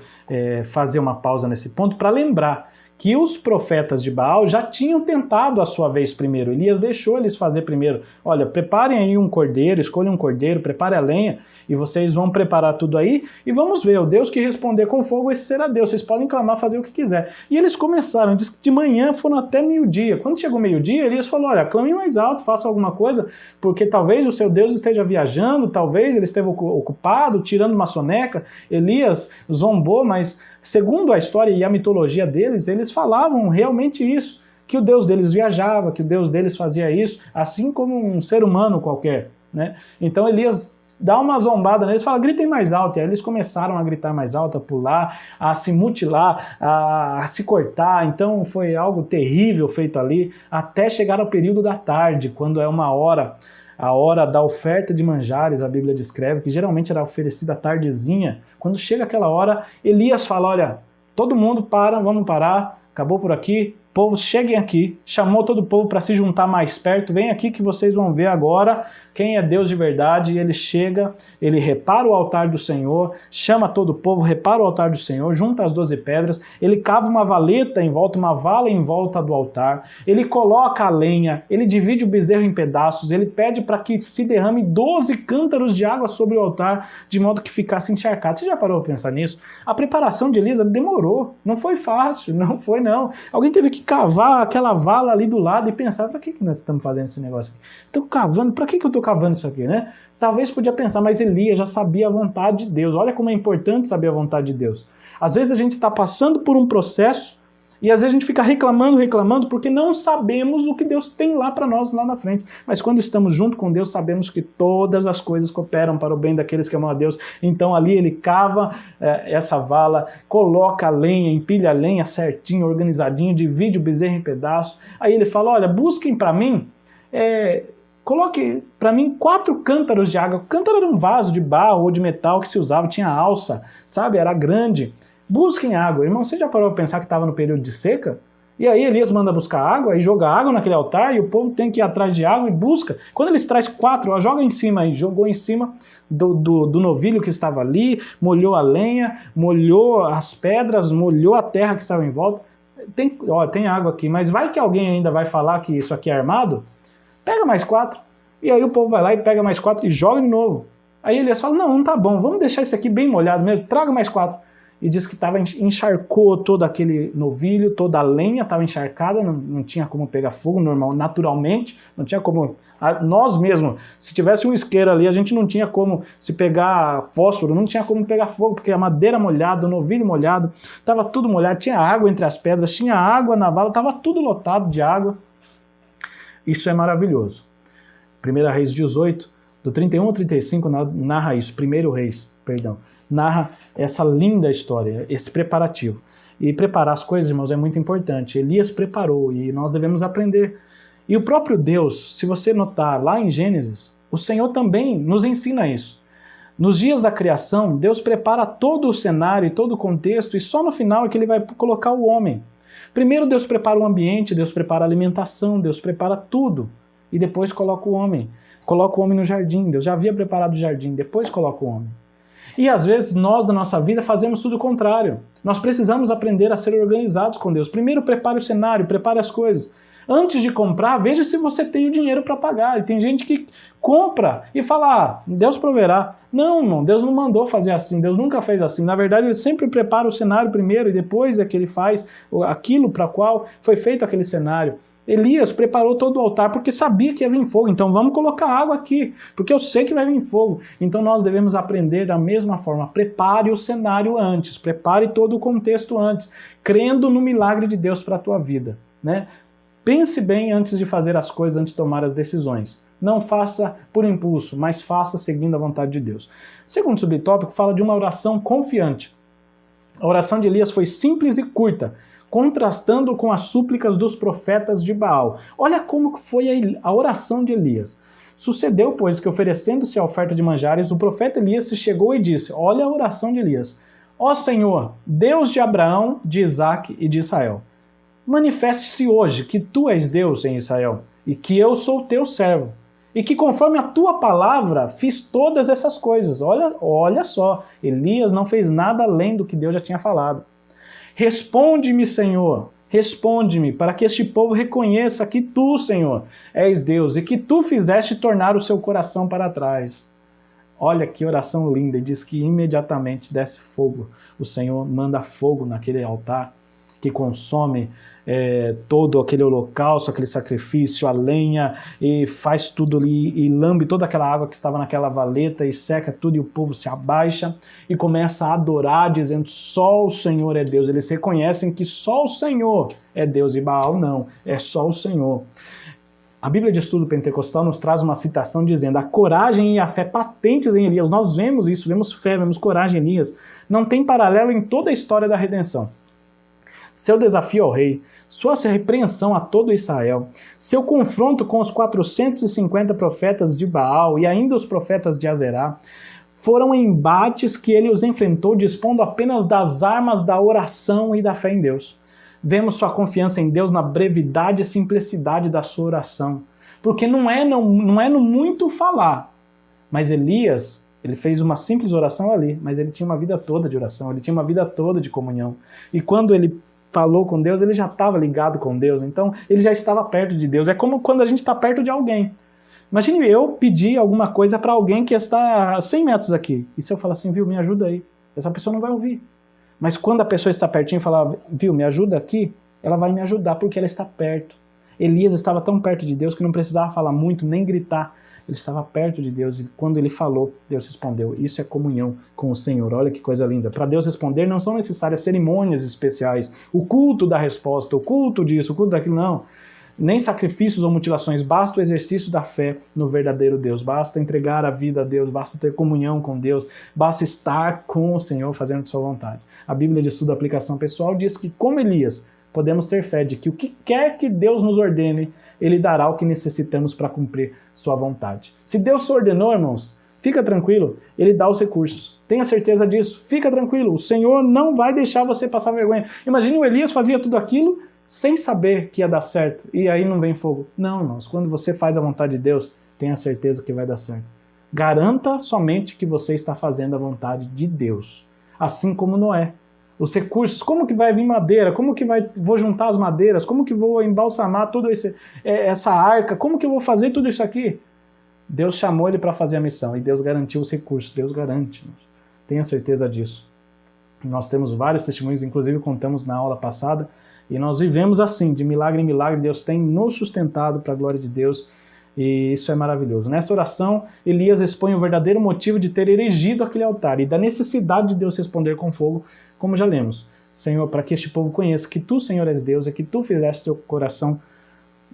fazer uma pausa nesse ponto para lembrar que os profetas de Baal já tinham tentado a sua vez primeiro. Elias deixou eles fazer primeiro. Olha, preparem aí um cordeiro, escolham um cordeiro, prepare a lenha, e vocês vão preparar tudo aí, e vamos ver, o Deus que responder com fogo, esse será Deus. Vocês podem clamar, fazer o que quiser. E eles começaram, diz que de manhã foram até meio-dia. Quando chegou meio-dia, Elias falou: olha, clame mais alto, faça alguma coisa, porque talvez o seu Deus esteja viajando, talvez ele esteja ocupado, tirando uma soneca. Elias zombou, mas segundo a história e a mitologia deles, eles falavam realmente isso, que o Deus deles viajava, que o Deus deles fazia isso, assim como um ser humano qualquer, né? Então Elias dá uma zombada neles, fala: gritem mais alto. E aí eles começaram a gritar mais alto, a pular, a se mutilar, a se cortar. Então foi algo terrível feito ali, até chegar ao período da tarde, quando é uma hora, a hora da oferta de manjares. A Bíblia descreve que geralmente era oferecida à tardezinha. Quando chega aquela hora, Elias fala: olha, todo mundo para, vamos parar, acabou por aqui, povo, cheguem aqui. Chamou todo o povo para se juntar mais perto. Vem aqui que vocês vão ver agora quem é Deus de verdade. E ele chega, ele repara o altar do Senhor, chama todo o povo, repara o altar do Senhor, junta as 12 pedras, ele cava uma valeta em volta, uma vala em volta do altar, ele coloca a lenha, ele divide o bezerro em pedaços, ele pede para que se derrame 12 cântaros de água sobre o altar, de modo que ficasse encharcado. Você já parou para pensar nisso? A preparação de Elias demorou, não foi fácil, não foi não. Alguém teve que cavar aquela vala ali do lado e pensar: para que nós estamos fazendo esse negócio aqui? Estou cavando, para que eu estou cavando isso aqui, né? Talvez podia pensar, mas Elias já sabia a vontade de Deus. Olha como é importante saber a vontade de Deus. Às vezes a gente está passando por um processo E às vezes a gente fica reclamando, porque não sabemos o que Deus tem lá para nós, lá na frente. Mas quando estamos junto com Deus, sabemos que todas as coisas cooperam para o bem daqueles que amam a Deus. Então ali ele cava essa vala, coloca a lenha, empilha a lenha certinho, organizadinho, divide o bezerro em pedaços. Aí ele fala, olha, busquem para mim, coloque para mim 4 cântaros de água. O cântaro era um vaso de barro ou de metal que se usava, tinha alça, sabe, era grande. Busquem água. Irmão, você já parou para pensar que estava no período de seca? E aí Elias manda buscar água e joga água naquele altar e o povo tem que ir atrás de água e busca. Quando eles trazem 4, joga em cima aí, jogou em cima do novilho que estava ali, molhou a lenha, molhou as pedras, molhou a terra que estava em volta. Tem água aqui, mas vai que alguém ainda vai falar que isso aqui é armado? Pega mais 4. E aí o povo vai lá e pega mais 4 e joga de novo. Aí Elias fala, não tá bom, vamos deixar isso aqui bem molhado mesmo, traga mais 4. E diz que encharcou todo aquele novilho, toda a lenha estava encharcada, não tinha como pegar fogo naturalmente, não tinha como, nós mesmos, se tivesse um isqueiro ali, a gente não tinha como, se pegar fósforo, não tinha como pegar fogo, porque a madeira molhada, o novilho molhado, estava tudo molhado, tinha água entre as pedras, tinha água na vala, estava tudo lotado de água. Isso é maravilhoso. 1 Reis 18, do 31 ao 35, narra isso, 1 Reis, narra essa linda história, esse preparativo. E preparar as coisas, irmãos, é muito importante. Elias preparou e nós devemos aprender. E o próprio Deus, se você notar lá em Gênesis, o Senhor também nos ensina isso. Nos dias da criação, Deus prepara todo o cenário e todo o contexto e só no final é que ele vai colocar o homem. Primeiro Deus prepara o ambiente, Deus prepara a alimentação, Deus prepara tudo. E depois coloca o homem. Coloca o homem no jardim. Deus já havia preparado o jardim, depois coloca o homem. E às vezes nós, na nossa vida, fazemos tudo o contrário. Nós precisamos aprender a ser organizados com Deus. Primeiro prepare o cenário, prepare as coisas. Antes de comprar, veja se você tem o dinheiro para pagar. E tem gente que compra e fala, Deus proverá. Não, irmão, Deus não mandou fazer assim, Deus nunca fez assim. Na verdade, Ele sempre prepara o cenário primeiro e depois é que Ele faz aquilo para qual foi feito aquele cenário. Elias preparou todo o altar porque sabia que ia vir fogo, então vamos colocar água aqui, porque eu sei que vai vir fogo. Então nós devemos aprender da mesma forma, prepare o cenário antes, prepare todo o contexto antes, crendo no milagre de Deus para a tua vida, né? Pense bem antes de fazer as coisas, antes de tomar as decisões. Não faça por impulso, mas faça seguindo a vontade de Deus. Segundo subtópico, fala de uma oração confiante. A oração de Elias foi simples e curta, contrastando com as súplicas dos profetas de Baal. Olha como foi a oração de Elias. Sucedeu, pois, que oferecendo-se a oferta de manjares, o profeta Elias se chegou e disse, olha a oração de Elias, ó Senhor, Deus de Abraão, de Isaque e de Israel, manifeste-se hoje que tu és Deus em Israel, e que eu sou teu servo, e que conforme a tua palavra fiz todas essas coisas. Olha só, Elias não fez nada além do que Deus já tinha falado. Responde-me, Senhor, responde-me, para que este povo reconheça que tu, Senhor, és Deus e que tu fizeste tornar o seu coração para trás. Olha que oração linda, e diz que imediatamente desce fogo. O Senhor manda fogo naquele altar que consome todo aquele holocausto, aquele sacrifício, a lenha, e faz tudo ali, e lambe toda aquela água que estava naquela valeta, e seca tudo, e o povo se abaixa, e começa a adorar, dizendo, só o Senhor é Deus. Eles reconhecem que só o Senhor é Deus, e Baal não, é só o Senhor. A Bíblia de Estudo Pentecostal nos traz uma citação dizendo, a coragem e a fé patentes em Elias, nós vemos isso, vemos fé, vemos coragem em Elias, não tem paralelo em toda a história da redenção. Seu desafio ao rei, sua repreensão a todo Israel, seu confronto com os 450 profetas de Baal e ainda os profetas de Azerá, foram embates que ele os enfrentou dispondo apenas das armas da oração e da fé em Deus. Vemos sua confiança em Deus na brevidade e simplicidade da sua oração, porque não é no muito falar, mas Elias, ele fez uma simples oração ali, mas ele tinha uma vida toda de oração, ele tinha uma vida toda de comunhão, e quando ele falou com Deus, ele já estava ligado com Deus, então ele já estava perto de Deus. É como quando a gente está perto de alguém. Imagine eu pedir alguma coisa para alguém que está a 100 metros aqui, e se eu falar assim, viu, me ajuda aí, essa pessoa não vai ouvir. Mas quando a pessoa está pertinho e falar, viu, me ajuda aqui, ela vai me ajudar porque ela está perto. Elias estava tão perto de Deus que não precisava falar muito, nem gritar. Ele estava perto de Deus e quando ele falou, Deus respondeu. Isso é comunhão com o Senhor. Olha que coisa linda. Para Deus responder não são necessárias cerimônias especiais, o culto da resposta, o culto disso, o culto daquilo, não. Nem sacrifícios ou mutilações, basta o exercício da fé no verdadeiro Deus, basta entregar a vida a Deus, basta ter comunhão com Deus, basta estar com o Senhor fazendo a sua vontade. A Bíblia de Estudo e Aplicação Pessoal diz que, como Elias, podemos ter fé de que o que quer que Deus nos ordene, Ele dará o que necessitamos para cumprir sua vontade. Se Deus te ordenou, irmãos, fica tranquilo, Ele dá os recursos. Tenha certeza disso, fica tranquilo, o Senhor não vai deixar você passar vergonha. Imagine o Elias fazia tudo aquilo sem saber que ia dar certo, e aí não vem fogo. Não, irmãos, quando você faz a vontade de Deus, tenha certeza que vai dar certo. Garanta somente que você está fazendo a vontade de Deus. Assim como Noé. Os recursos, como que vai vir madeira, vou juntar as madeiras, como que vou embalsamar toda essa arca, como que eu vou fazer tudo isso aqui? Deus chamou ele para fazer a missão e Deus garantiu os recursos, Deus garante. Tenha certeza disso. Nós temos vários testemunhos, inclusive contamos na aula passada, e nós vivemos assim, de milagre em milagre, Deus tem nos sustentado para a glória de Deus, e isso é maravilhoso. Nessa oração, Elias expõe o verdadeiro motivo de ter erigido aquele altar e da necessidade de Deus responder com fogo, como já lemos. Senhor, para que este povo conheça que Tu, Senhor, és Deus, e que Tu fizeste teu coração,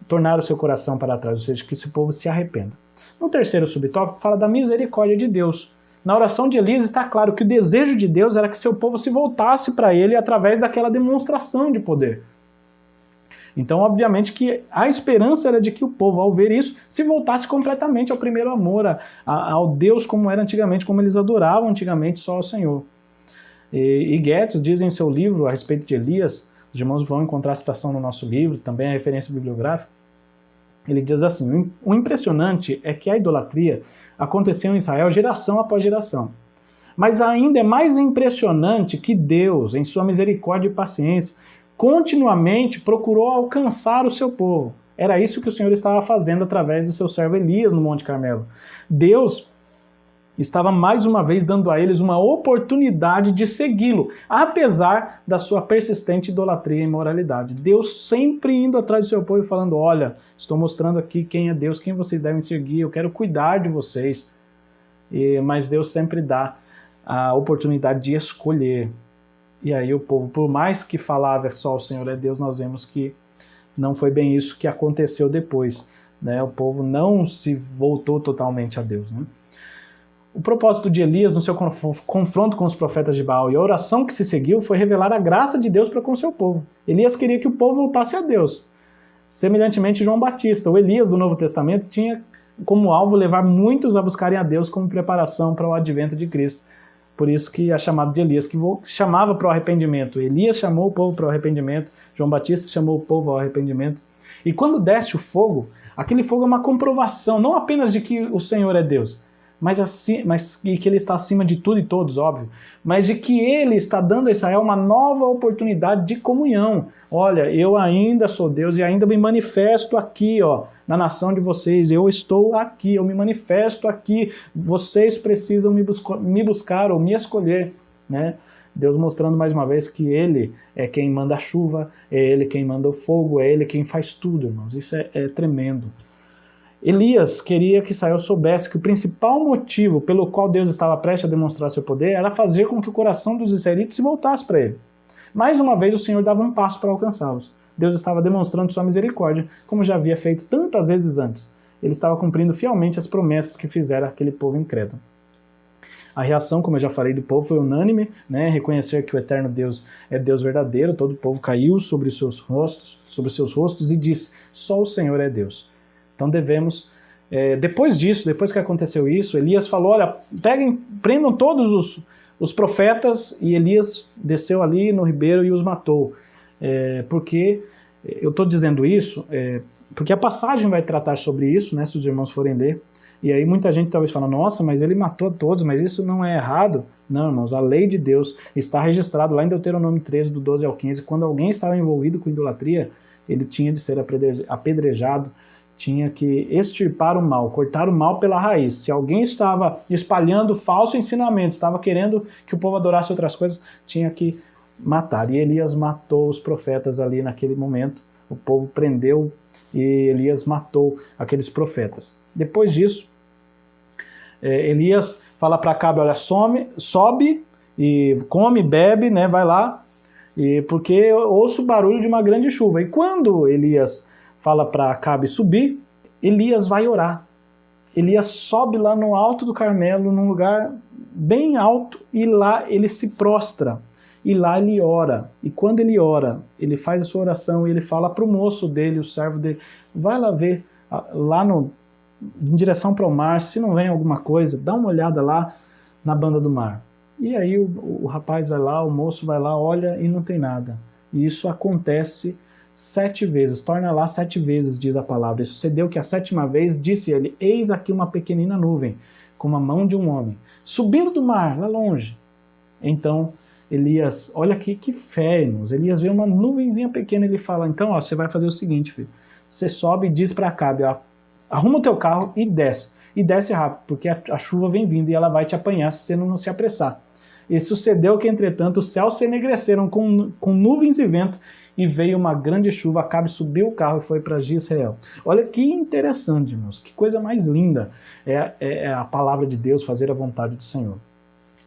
tornar o seu coração para trás, ou seja, que esse povo se arrependa. No terceiro subtópico, fala da misericórdia de Deus. Na oração de Elias está claro que o desejo de Deus era que seu povo se voltasse para ele através daquela demonstração de poder. Então, obviamente, que a esperança era de que o povo, ao ver isso, se voltasse completamente ao primeiro amor, ao Deus como era antigamente, como eles adoravam antigamente só ao Senhor. E Goethe diz em seu livro a respeito de Elias, os irmãos vão encontrar a citação no nosso livro, também a referência bibliográfica, ele diz assim, o impressionante é que a idolatria aconteceu em Israel geração após geração. Mas ainda é mais impressionante que Deus, em sua misericórdia e paciência, continuamente procurou alcançar o seu povo. Era isso que o Senhor estava fazendo através do seu servo Elias no Monte Carmelo. Deus estava mais uma vez dando a eles uma oportunidade de segui-lo, apesar da sua persistente idolatria e imoralidade. Deus sempre indo atrás do seu povo e falando, olha, estou mostrando aqui quem é Deus, quem vocês devem seguir, eu quero cuidar de vocês. Mas Deus sempre dá a oportunidade de escolher. E aí o povo, por mais que falava só o Senhor é Deus, nós vemos que não foi bem isso que aconteceu depois, né? O povo não se voltou totalmente a Deus, né? O propósito de Elias no seu confronto com os profetas de Baal e a oração que se seguiu foi revelar a graça de Deus para com o seu povo. Elias queria que o povo voltasse a Deus. Semelhantemente, João Batista, o Elias do Novo Testamento, tinha como alvo levar muitos a buscarem a Deus como preparação para o advento de Cristo. Por isso que é chamado de Elias, que chamava para o arrependimento. Elias chamou o povo para o arrependimento, João Batista chamou o povo ao arrependimento. E quando desce o fogo, aquele fogo é uma comprovação, não apenas de que o Senhor é Deus, e que Ele está acima de tudo e todos, óbvio, mas de que Ele está dando a Israel uma nova oportunidade de comunhão. Olha, eu ainda sou Deus e ainda me manifesto aqui, ó, na nação de vocês, eu estou aqui, eu me manifesto aqui, vocês precisam me buscar ou me escolher, né? Deus mostrando mais uma vez que Ele é quem manda a chuva, é Ele quem manda o fogo, é Ele quem faz tudo, irmãos, isso é tremendo. Elias queria que Israel soubesse que o principal motivo pelo qual Deus estava prestes a demonstrar seu poder era fazer com que o coração dos israelitas se voltasse para ele. Mais uma vez o Senhor dava um passo para alcançá-los. Deus estava demonstrando sua misericórdia, como já havia feito tantas vezes antes. Ele estava cumprindo fielmente as promessas que fizera aquele povo incrédulo. A reação, como eu já falei, do povo foi unânime, né? Reconhecer que o eterno Deus é Deus verdadeiro. Todo o povo caiu sobre os seus rostos e disse, só o Senhor é Deus. Então devemos, depois disso, depois que aconteceu isso, Elias falou, olha, prendam todos os profetas, e Elias desceu ali no ribeiro e os matou. Porque eu estou dizendo isso, porque a passagem vai tratar sobre isso, né, se os irmãos forem ler, e aí muita gente talvez fala, nossa, mas ele matou todos, mas isso não é errado. Não, irmãos, a lei de Deus está registrado lá em Deuteronômio 13, do 12 ao 15, quando alguém estava envolvido com idolatria, ele tinha de ser apedrejado, tinha que extirpar o mal, cortar o mal pela raiz. Se alguém estava espalhando falso ensinamento, estava querendo que o povo adorasse outras coisas, tinha que matar. E Elias matou os profetas ali naquele momento. O povo prendeu e Elias matou aqueles profetas. Depois disso, Elias fala para Acabe, olha, sobe e come, bebe, né, vai lá, porque eu ouço o barulho de uma grande chuva. E quando Elias fala para Acabe subir, Elias vai orar. Elias sobe lá no alto do Carmelo, num lugar bem alto, e lá ele se prostra. E lá ele ora. E quando ele ora, ele faz a sua oração e ele fala para o moço dele, o servo dele, vai lá ver, lá em direção para o mar, se não vem alguma coisa, dá uma olhada lá na banda do mar. E aí o rapaz vai lá, o moço vai lá, olha e não tem nada. E isso acontece 7 vezes, torna lá 7 vezes, diz a palavra. E sucedeu que a 7ª vez disse ele, eis aqui uma pequenina nuvem, com a mão de um homem, subindo do mar, lá longe. Então Elias, olha aqui que fé, irmãos. Elias vê uma nuvenzinha pequena e ele fala, então ó, você vai fazer o seguinte, filho, você sobe e diz para Acabe, ó, arruma o teu carro e desce. E desce rápido, porque a chuva vem vindo e ela vai te apanhar se você não se apressar. E sucedeu que, entretanto, os céus se enegreceram com nuvens e vento, e veio uma grande chuva. Acabe subiu o carro e foi para Jezreel. Olha que interessante, irmãos, que coisa mais linda é a palavra de Deus, fazer a vontade do Senhor.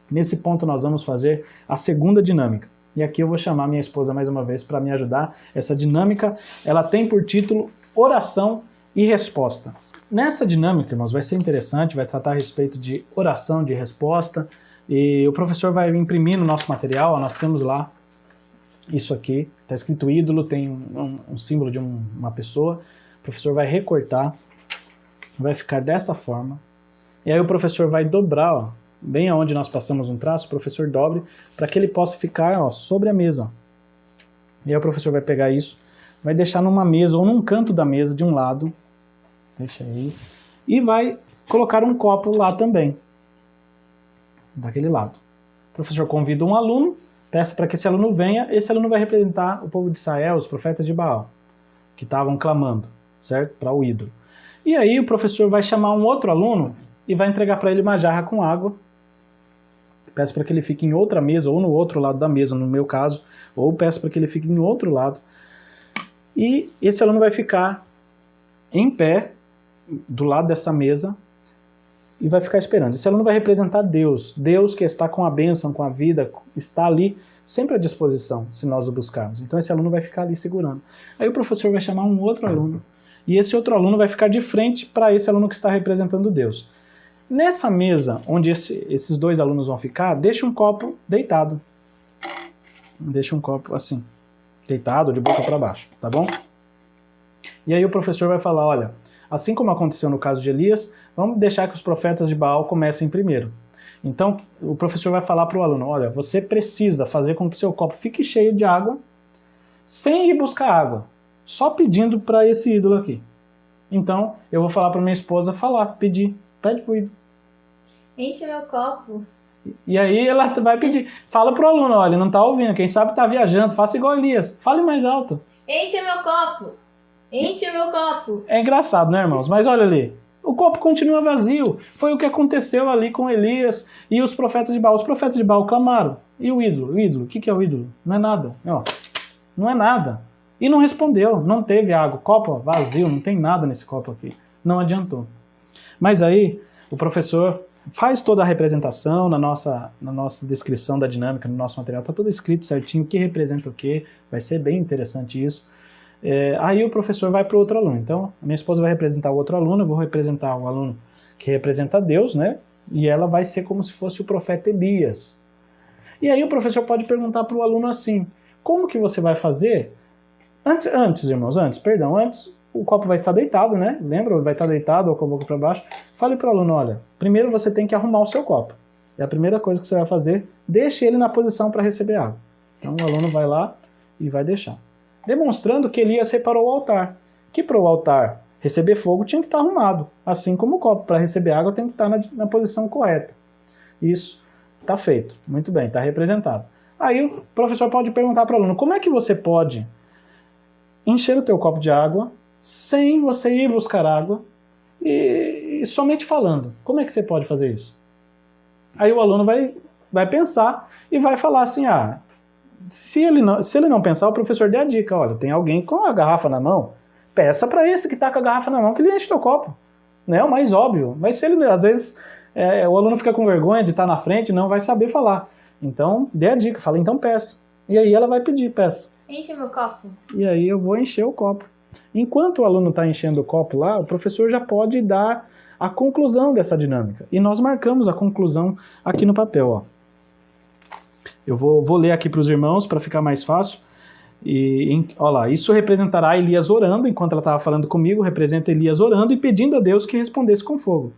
Nesse ponto nós vamos fazer a segunda dinâmica. E aqui eu vou chamar minha esposa mais uma vez para me ajudar. Essa dinâmica, ela tem por título Oração e Resposta. Nessa dinâmica, irmãos, vai ser interessante, vai tratar a respeito de oração, de resposta, e o professor vai imprimir no nosso material, ó, nós temos lá isso aqui, está escrito ídolo, tem um símbolo de uma pessoa, o professor vai recortar, vai ficar dessa forma, e aí o professor vai dobrar, ó, bem aonde nós passamos um traço, o professor dobre, para que ele possa ficar, ó, sobre a mesa. Ó. E aí o professor vai pegar isso, vai deixar numa mesa ou num canto da mesa de um lado, deixa aí, e vai colocar um copo lá também, daquele lado. O professor convida um aluno, peça para que esse aluno venha, esse aluno vai representar o povo de Israel, os profetas de Baal, que estavam clamando, certo? Para o ídolo. E aí o professor vai chamar um outro aluno e vai entregar para ele uma jarra com água, peça para que ele fique em outra mesa, ou no outro lado da mesa, no meu caso, ou peça para que ele fique em outro lado. E esse aluno vai ficar em pé, do lado dessa mesa, e vai ficar esperando. Esse aluno vai representar Deus. Deus que está com a bênção, com a vida, está ali sempre à disposição, se nós o buscarmos. Então esse aluno vai ficar ali segurando. Aí o professor vai chamar um outro aluno, e esse outro aluno vai ficar de frente para esse aluno que está representando Deus. Nessa mesa, onde esses 2 alunos vão ficar, deixa um copo deitado. Deixa um copo assim, deitado, de boca para baixo, tá bom? E aí o professor vai falar, olha, assim como aconteceu no caso de Elias, vamos deixar que os profetas de Baal comecem primeiro. Então, o professor vai falar para o aluno, olha, você precisa fazer com que seu copo fique cheio de água, sem ir buscar água, só pedindo para esse ídolo aqui. Então, eu vou falar para minha esposa pede para o ídolo. Enche meu copo. E aí ela vai pedir, fala para o aluno, olha, ele não está ouvindo, quem sabe está viajando, faça igual Elias, fale mais alto. Enche meu copo. Enche meu copo. É engraçado, né, irmãos? Mas olha ali, o copo continua vazio. Foi o que aconteceu ali com Elias e os profetas de Baal. Os profetas de Baal clamaram. E o ídolo? O ídolo? O que é o ídolo? Não é nada. Ó, não é nada. E não respondeu, não teve água. Copo vazio, não tem nada nesse copo aqui. Não adiantou. Mas aí, o professor faz toda a representação na nossa descrição da dinâmica, no nosso material. Está tudo escrito certinho, o que representa o quê. Vai ser bem interessante isso. Aí o professor vai para o outro aluno. Então, a minha esposa vai representar o outro aluno, eu vou representar o aluno que representa Deus, né? E ela vai ser como se fosse o profeta Elias. E aí o professor pode perguntar para o aluno assim, como que você vai fazer? Antes, o copo vai estar deitado, né? Lembra? Vai estar deitado ou com a boca para baixo. Fale para o aluno, olha, primeiro você tem que arrumar o seu copo. É a primeira coisa que você vai fazer, deixe ele na posição para receber água. Então o aluno vai lá e vai deixar. Demonstrando que Elias reparou o altar, que para o altar receber fogo tinha que estar arrumado, assim como o copo para receber água tem que estar na posição correta. Isso está feito, muito bem, está representado. Aí o professor pode perguntar para o aluno, como é que você pode encher o teu copo de água sem você ir buscar água e somente falando? Como é que você pode fazer isso? Aí o aluno vai pensar e vai falar assim, se ele não pensar, o professor dê a dica, olha, tem alguém com a garrafa na mão, peça para esse que está com a garrafa na mão que ele enche teu copo. Não é o mais óbvio. Mas se ele, às vezes, o aluno fica com vergonha de estar na frente, não vai saber falar. Então, dê a dica, fala, então peça. E aí ela vai pedir, peça. Enche meu copo. E aí eu vou encher o copo. Enquanto o aluno está enchendo o copo lá, o professor já pode dar a conclusão dessa dinâmica. E nós marcamos a conclusão aqui no papel. Ó. Eu vou ler aqui para os irmãos para ficar mais fácil. Olha lá, isso representará Elias orando, enquanto ela estava falando comigo, representa Elias orando e pedindo a Deus que respondesse com fogo.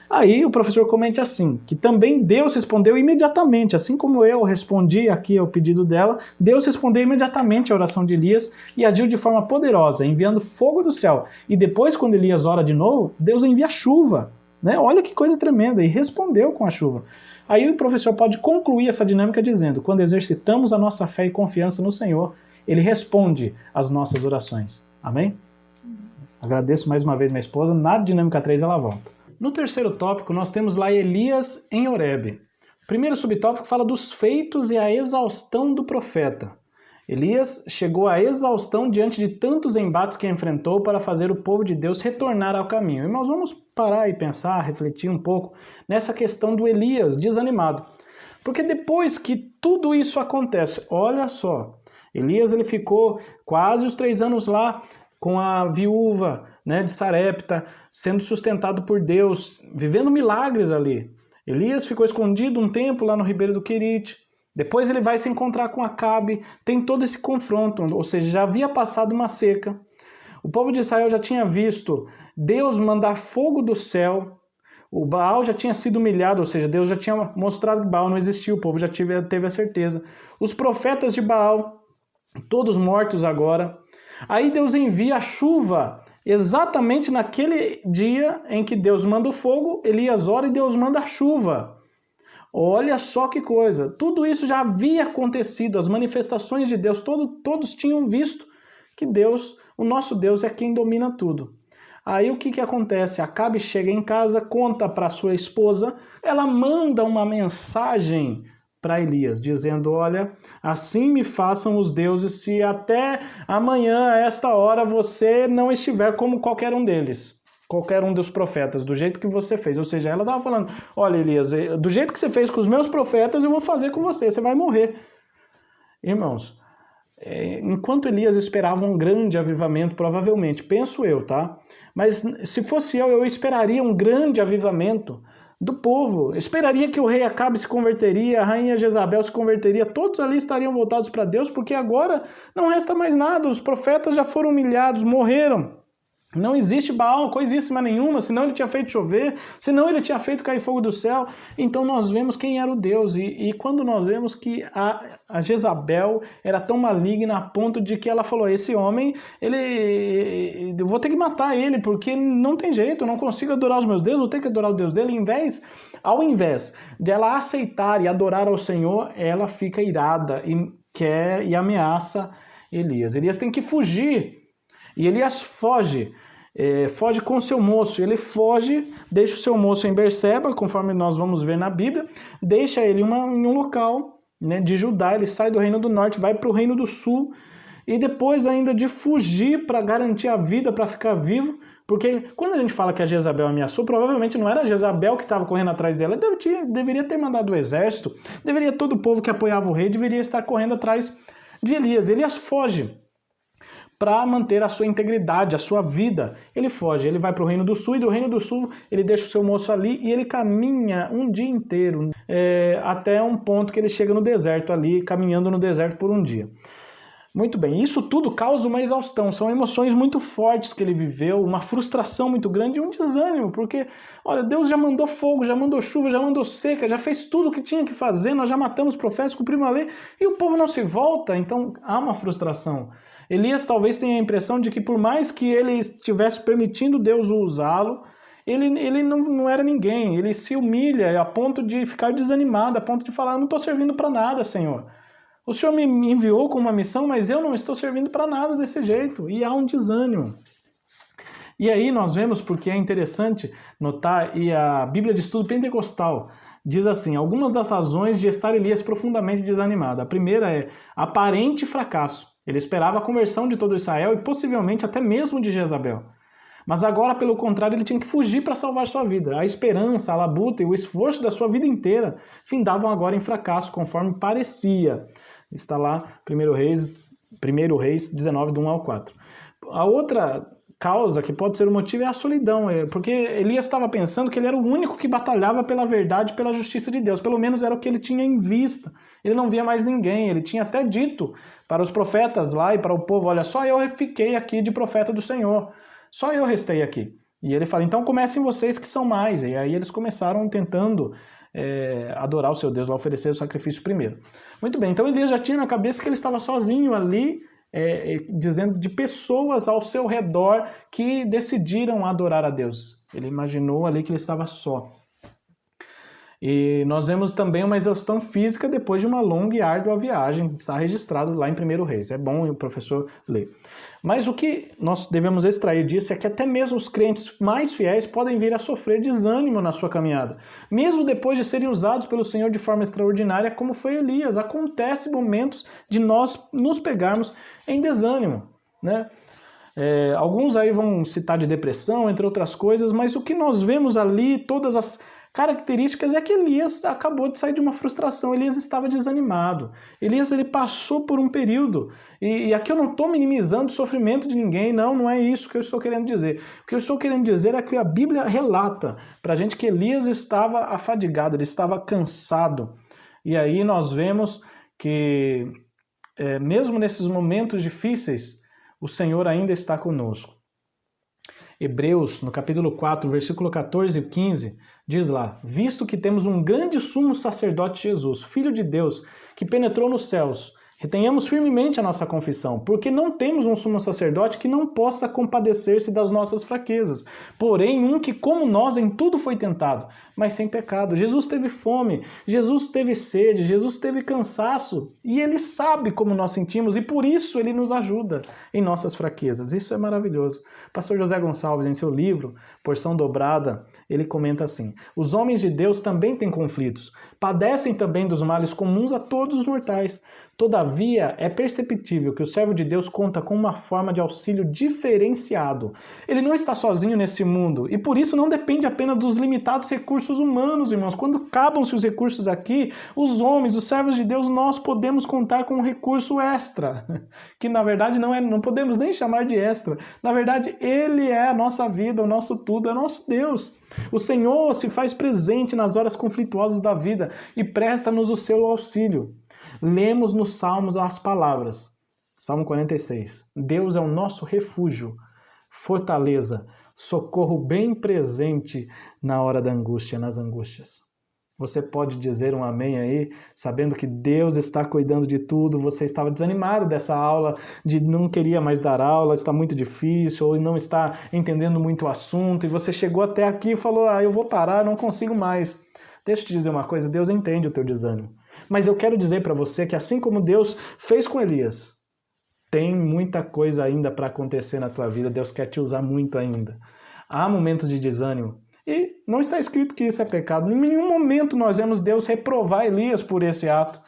Aí o professor comenta assim, que também Deus respondeu imediatamente, assim como eu respondi aqui ao pedido dela, Deus respondeu imediatamente à oração de Elias e agiu de forma poderosa, enviando fogo do céu. E depois, quando Elias ora de novo, Deus envia chuva. Né? Olha que coisa tremenda, e respondeu com a chuva. Aí o professor pode concluir essa dinâmica dizendo, quando exercitamos a nossa fé e confiança no Senhor, Ele responde às nossas orações. Amém? Agradeço mais uma vez minha esposa, na dinâmica 3 ela volta. No terceiro tópico, nós temos lá Elias em Horebe. O primeiro subtópico fala dos feitos e a exaustão do profeta. Elias chegou à exaustão diante de tantos embates que enfrentou para fazer o povo de Deus retornar ao caminho. E nós vamos parar e pensar, refletir um pouco nessa questão do Elias desanimado. Porque depois que tudo isso acontece, olha só, Elias ele ficou quase os 3 anos lá com a viúva, né, de Sarepta, sendo sustentado por Deus, vivendo milagres ali. Elias ficou escondido um tempo lá no Ribeiro do Querite. Depois ele vai se encontrar com Acabe, tem todo esse confronto, ou seja, já havia passado uma seca. O povo de Israel já tinha visto Deus mandar fogo do céu, o Baal já tinha sido humilhado, ou seja, Deus já tinha mostrado que Baal não existia, o povo já teve a certeza. Os profetas de Baal, todos mortos agora. Aí Deus envia a chuva, exatamente naquele dia em que Deus manda o fogo, Elias ora e Deus manda a chuva. Olha só que coisa, tudo isso já havia acontecido, as manifestações de Deus, todos tinham visto que Deus, o nosso Deus é quem domina tudo. Aí o que acontece? Acabe chega em casa, conta para sua esposa, ela manda uma mensagem para Elias, dizendo, olha, assim me façam os deuses se até amanhã, a esta hora, você não estiver como qualquer um deles. Qualquer um dos profetas, do jeito que você fez. Ou seja, ela estava falando, olha Elias, do jeito que você fez com os meus profetas, eu vou fazer com você vai morrer. Irmãos, enquanto Elias esperava um grande avivamento, provavelmente, penso eu, tá? Mas se fosse eu esperaria um grande avivamento do povo. Esperaria que o rei Acabe se converteria, a rainha Jezabel se converteria, todos ali estariam voltados para Deus, porque agora não resta mais nada, os profetas já foram humilhados, morreram. Não existe Baal, coisíssima nenhuma, senão ele tinha feito chover, senão ele tinha feito cair fogo do céu. Então nós vemos quem era o Deus. E quando nós vemos que a Jezabel era tão maligna a ponto de que ela falou, esse homem, eu vou ter que matar ele, porque não tem jeito, eu não consigo adorar os meus deuses, vou ter que adorar o Deus dele. Ao invés de ela aceitar e adorar ao Senhor, ela fica irada e ameaça Elias. Elias tem que fugir. E Elias foge com seu moço, ele foge, deixa o seu moço em Berseba, conforme nós vamos ver na Bíblia, deixa ele em um local, né, de Judá, ele sai do reino do norte, vai para o reino do sul, e depois ainda de fugir para garantir a vida, para ficar vivo, porque quando a gente fala que a Jezabel ameaçou, provavelmente não era a Jezabel que estava correndo atrás dela, deveria ter mandado o exército, todo o povo que apoiava o rei deveria estar correndo atrás de Elias. Elias foge para manter a sua integridade, a sua vida. Ele foge, ele vai para o Reino do Sul, e do Reino do Sul ele deixa o seu moço ali e ele caminha um dia inteiro, até um ponto que ele chega no deserto ali, caminhando no deserto por um dia. Muito bem, isso tudo causa uma exaustão, são emoções muito fortes que ele viveu, uma frustração muito grande e um desânimo, porque, olha, Deus já mandou fogo, já mandou chuva, já mandou seca, já fez tudo o que tinha que fazer, nós já matamos profetas, cumprimos a lei, e o povo não se volta, então há uma frustração. Elias talvez tenha a impressão de que por mais que ele estivesse permitindo Deus usá-lo, ele não era ninguém, ele se humilha a ponto de ficar desanimado, a ponto de falar, não estou servindo para nada, Senhor. O Senhor me enviou com uma missão, mas eu não estou servindo para nada desse jeito. E há um desânimo. E aí nós vemos, porque é interessante notar, e a Bíblia de Estudo Pentecostal diz assim, algumas das razões de estar Elias profundamente desanimado. A primeira é aparente fracasso. Ele esperava a conversão de todo Israel e possivelmente até mesmo de Jezabel. Mas agora, pelo contrário, ele tinha que fugir para salvar sua vida. A esperança, a labuta e o esforço da sua vida inteira findavam agora em fracasso, conforme parecia. Está lá 1 Reis 19, do 1 ao 4. A outra causa que pode ser o motivo é a solidão, porque Elias estava pensando que ele era o único que batalhava pela verdade e pela justiça de Deus. Pelo menos era o que ele tinha em vista. Ele não via mais ninguém. Ele tinha até dito para os profetas lá e para o povo: olha, só eu fiquei aqui de profeta do Senhor. Só eu restei aqui. E ele fala: então comecem vocês que são mais. E aí eles começaram tentando adorar o seu Deus, oferecer o sacrifício primeiro. Muito bem, então Elias já tinha na cabeça que ele estava sozinho ali, dizendo de pessoas ao seu redor que decidiram adorar a Deus. Ele imaginou ali que ele estava só. E nós vemos também uma exaustão física depois de uma longa e árdua viagem, está registrado lá em 1 Reis. É bom o professor ler. Mas o que nós devemos extrair disso é que até mesmo os crentes mais fiéis podem vir a sofrer desânimo na sua caminhada. Mesmo depois de serem usados pelo Senhor de forma extraordinária, como foi Elias. Acontece momentos de nós nos pegarmos em desânimo, né? Alguns aí vão citar de depressão, entre outras coisas, mas o que nós vemos ali, todas as características, é que Elias acabou de sair de uma frustração. Elias estava desanimado. Elias, ele passou por um período, e aqui eu não estou minimizando o sofrimento de ninguém, não é isso que eu estou querendo dizer. O que eu estou querendo dizer é que a Bíblia relata para a gente que Elias estava afadigado, ele estava cansado. E aí nós vemos que, mesmo nesses momentos difíceis, o Senhor ainda está conosco. Hebreus, no capítulo 4, versículo 14 e 15, diz lá: visto que temos um grande sumo sacerdote Jesus, Filho de Deus, que penetrou nos céus, retenhamos firmemente a nossa confissão, porque não temos um sumo sacerdote que não possa compadecer-se das nossas fraquezas, porém um que, como nós, em tudo foi tentado, mas sem pecado. Jesus teve fome, Jesus teve sede, Jesus teve cansaço, e Ele sabe como nós sentimos, e por isso Ele nos ajuda em nossas fraquezas. Isso é maravilhoso. Pastor José Gonçalves, em seu livro, Porção Dobrada, ele comenta assim: os homens de Deus também têm conflitos, padecem também dos males comuns a todos os mortais. Todavia, é perceptível que o servo de Deus conta com uma forma de auxílio diferenciado. Ele não está sozinho nesse mundo e por isso não depende apenas dos limitados recursos humanos, irmãos. Quando acabam-se os recursos aqui, os homens, os servos de Deus, nós podemos contar com um recurso extra, que na verdade não podemos nem chamar de extra. Na verdade, Ele é a nossa vida, o nosso tudo, é o nosso Deus. O Senhor se faz presente nas horas conflituosas da vida e presta-nos o seu auxílio. Lemos nos Salmos as palavras. Salmo 46. Deus é o nosso refúgio, fortaleza, socorro bem presente na hora da angústia, nas angústias. Você pode dizer um amém aí, sabendo que Deus está cuidando de tudo. Você estava desanimado dessa aula, não queria mais dar aula, está muito difícil, ou não está entendendo muito o assunto, e você chegou até aqui e falou: eu vou parar, não consigo mais. Deixa eu te dizer uma coisa, Deus entende o teu desânimo. Mas eu quero dizer para você que assim como Deus fez com Elias, tem muita coisa ainda para acontecer na tua vida. Deus quer te usar muito ainda. Há momentos de desânimo. E não está escrito que isso é pecado. Em nenhum momento nós vemos Deus reprovar Elias por esse ato.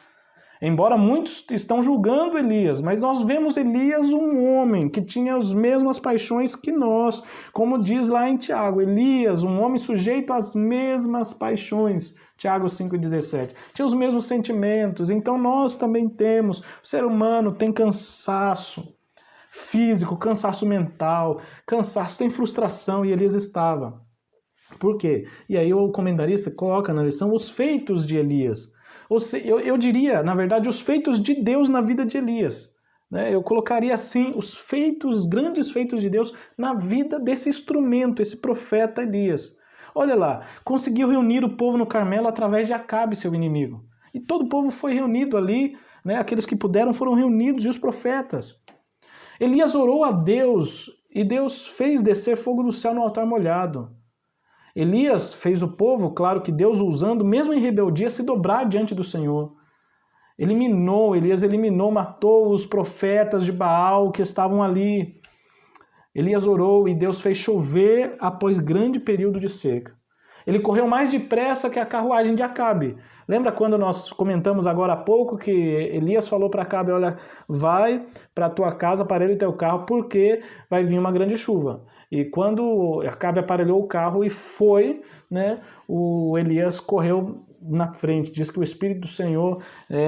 Embora muitos estão julgando Elias, mas nós vemos Elias um homem que tinha as mesmas paixões que nós. Como diz lá em Tiago, Elias, um homem sujeito às mesmas paixões. Tiago 5,17. Tinha os mesmos sentimentos. Então nós também temos. O ser humano tem cansaço físico, cansaço mental, cansaço, tem frustração, e Elias estava. Por quê? E aí o comentarista coloca na lição os feitos de Elias. Eu diria, na verdade, os feitos de Deus na vida de Elias. Eu colocaria assim, os grandes feitos de Deus na vida desse instrumento, esse profeta Elias. Olha lá, conseguiu reunir o povo no Carmelo através de Acabe, seu inimigo. E todo o povo foi reunido ali, aqueles que puderam foram reunidos, e os profetas. Elias orou a Deus, e Deus fez descer fogo do céu no altar molhado. Elias fez o povo, claro que Deus o usando, mesmo em rebeldia, se dobrar diante do Senhor. Elias eliminou, matou os profetas de Baal que estavam ali. Elias orou e Deus fez chover após grande período de seca. Ele correu mais depressa que a carruagem de Acabe. Lembra quando nós comentamos agora há pouco que Elias falou para Acabe, olha, vai para a tua casa, aparelha o teu carro, porque vai vir uma grande chuva. E quando Acabe aparelhou o carro e foi, né, o Elias correu na frente. Diz que o Espírito do Senhor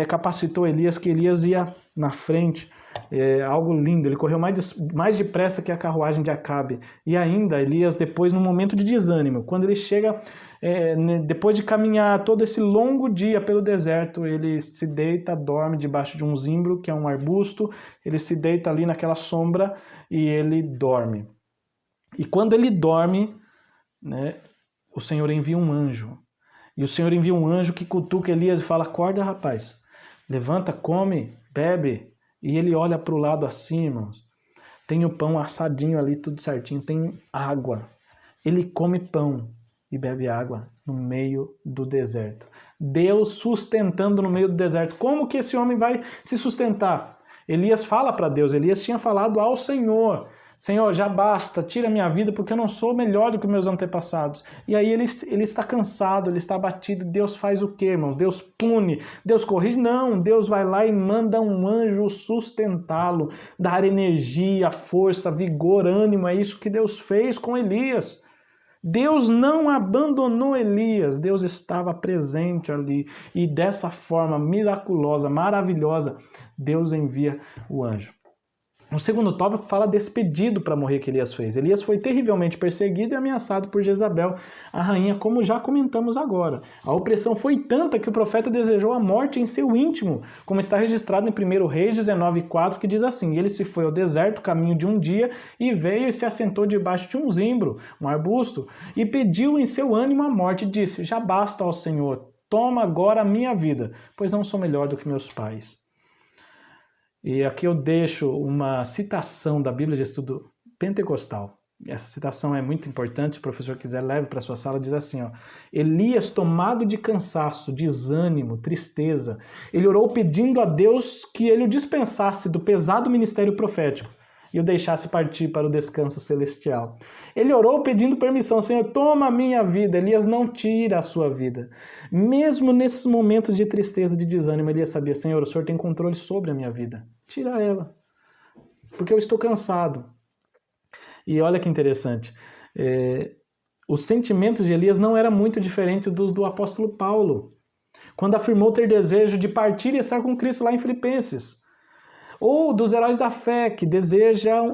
capacitou Elias, que Elias ia na frente. Algo lindo, ele correu mais depressa que a carruagem de Acabe. E ainda Elias, depois, num momento de desânimo, quando ele chega, depois de caminhar todo esse longo dia pelo deserto, ele se deita, dorme debaixo de um zimbro, que é um arbusto, ele se deita ali naquela sombra e ele dorme. E quando ele dorme, né, o Senhor envia um anjo. E o Senhor envia um anjo que cutuca Elias e fala, acorda, rapaz, levanta, come, bebe. E ele olha para o lado assim, irmãos. Tem o pão assadinho ali, tudo certinho. Tem água. Ele come pão e bebe água no meio do deserto. Deus sustentando no meio do deserto. Como que esse homem vai se sustentar? Elias fala para Deus. Elias tinha falado ao Senhor. Senhor, já basta, tira a minha vida porque eu não sou melhor do que meus antepassados. E aí ele está cansado, ele está abatido. Deus faz o quê, irmãos? Deus pune, Deus corrige? Não, Deus vai lá e manda um anjo sustentá-lo, dar energia, força, vigor, ânimo. É isso que Deus fez com Elias. Deus não abandonou Elias, Deus estava presente ali. E dessa forma miraculosa, maravilhosa, Deus envia o anjo. O segundo tópico fala desse pedido para morrer que Elias fez. Elias foi terrivelmente perseguido e ameaçado por Jezabel, a rainha, como já comentamos agora. A opressão foi tanta que o profeta desejou a morte em seu íntimo, como está registrado em 1 Reis 19:4, que diz assim, ele se foi ao deserto, caminho de um dia, e veio e se assentou debaixo de um zimbro, um arbusto, e pediu em seu ânimo a morte, e disse, já basta, ó Senhor, toma agora a minha vida, pois não sou melhor do que meus pais. E aqui eu deixo uma citação da Bíblia de Estudo Pentecostal. Essa citação é muito importante, se o professor quiser, leve para a sua sala, diz assim, ó, Elias, tomado de cansaço, desânimo, tristeza, ele orou pedindo a Deus que ele o dispensasse do pesado ministério profético e o deixasse partir para o descanso celestial. Ele orou pedindo permissão, Senhor, toma a minha vida. Elias não tira a sua vida. Mesmo nesses momentos de tristeza, de desânimo, Elias sabia, Senhor, o Senhor tem controle sobre a minha vida. Tira ela, porque eu estou cansado. E olha que interessante, os sentimentos de Elias não eram muito diferentes dos do apóstolo Paulo, quando afirmou ter desejo de partir e estar com Cristo lá em Filipenses. Ou dos heróis da fé, que desejam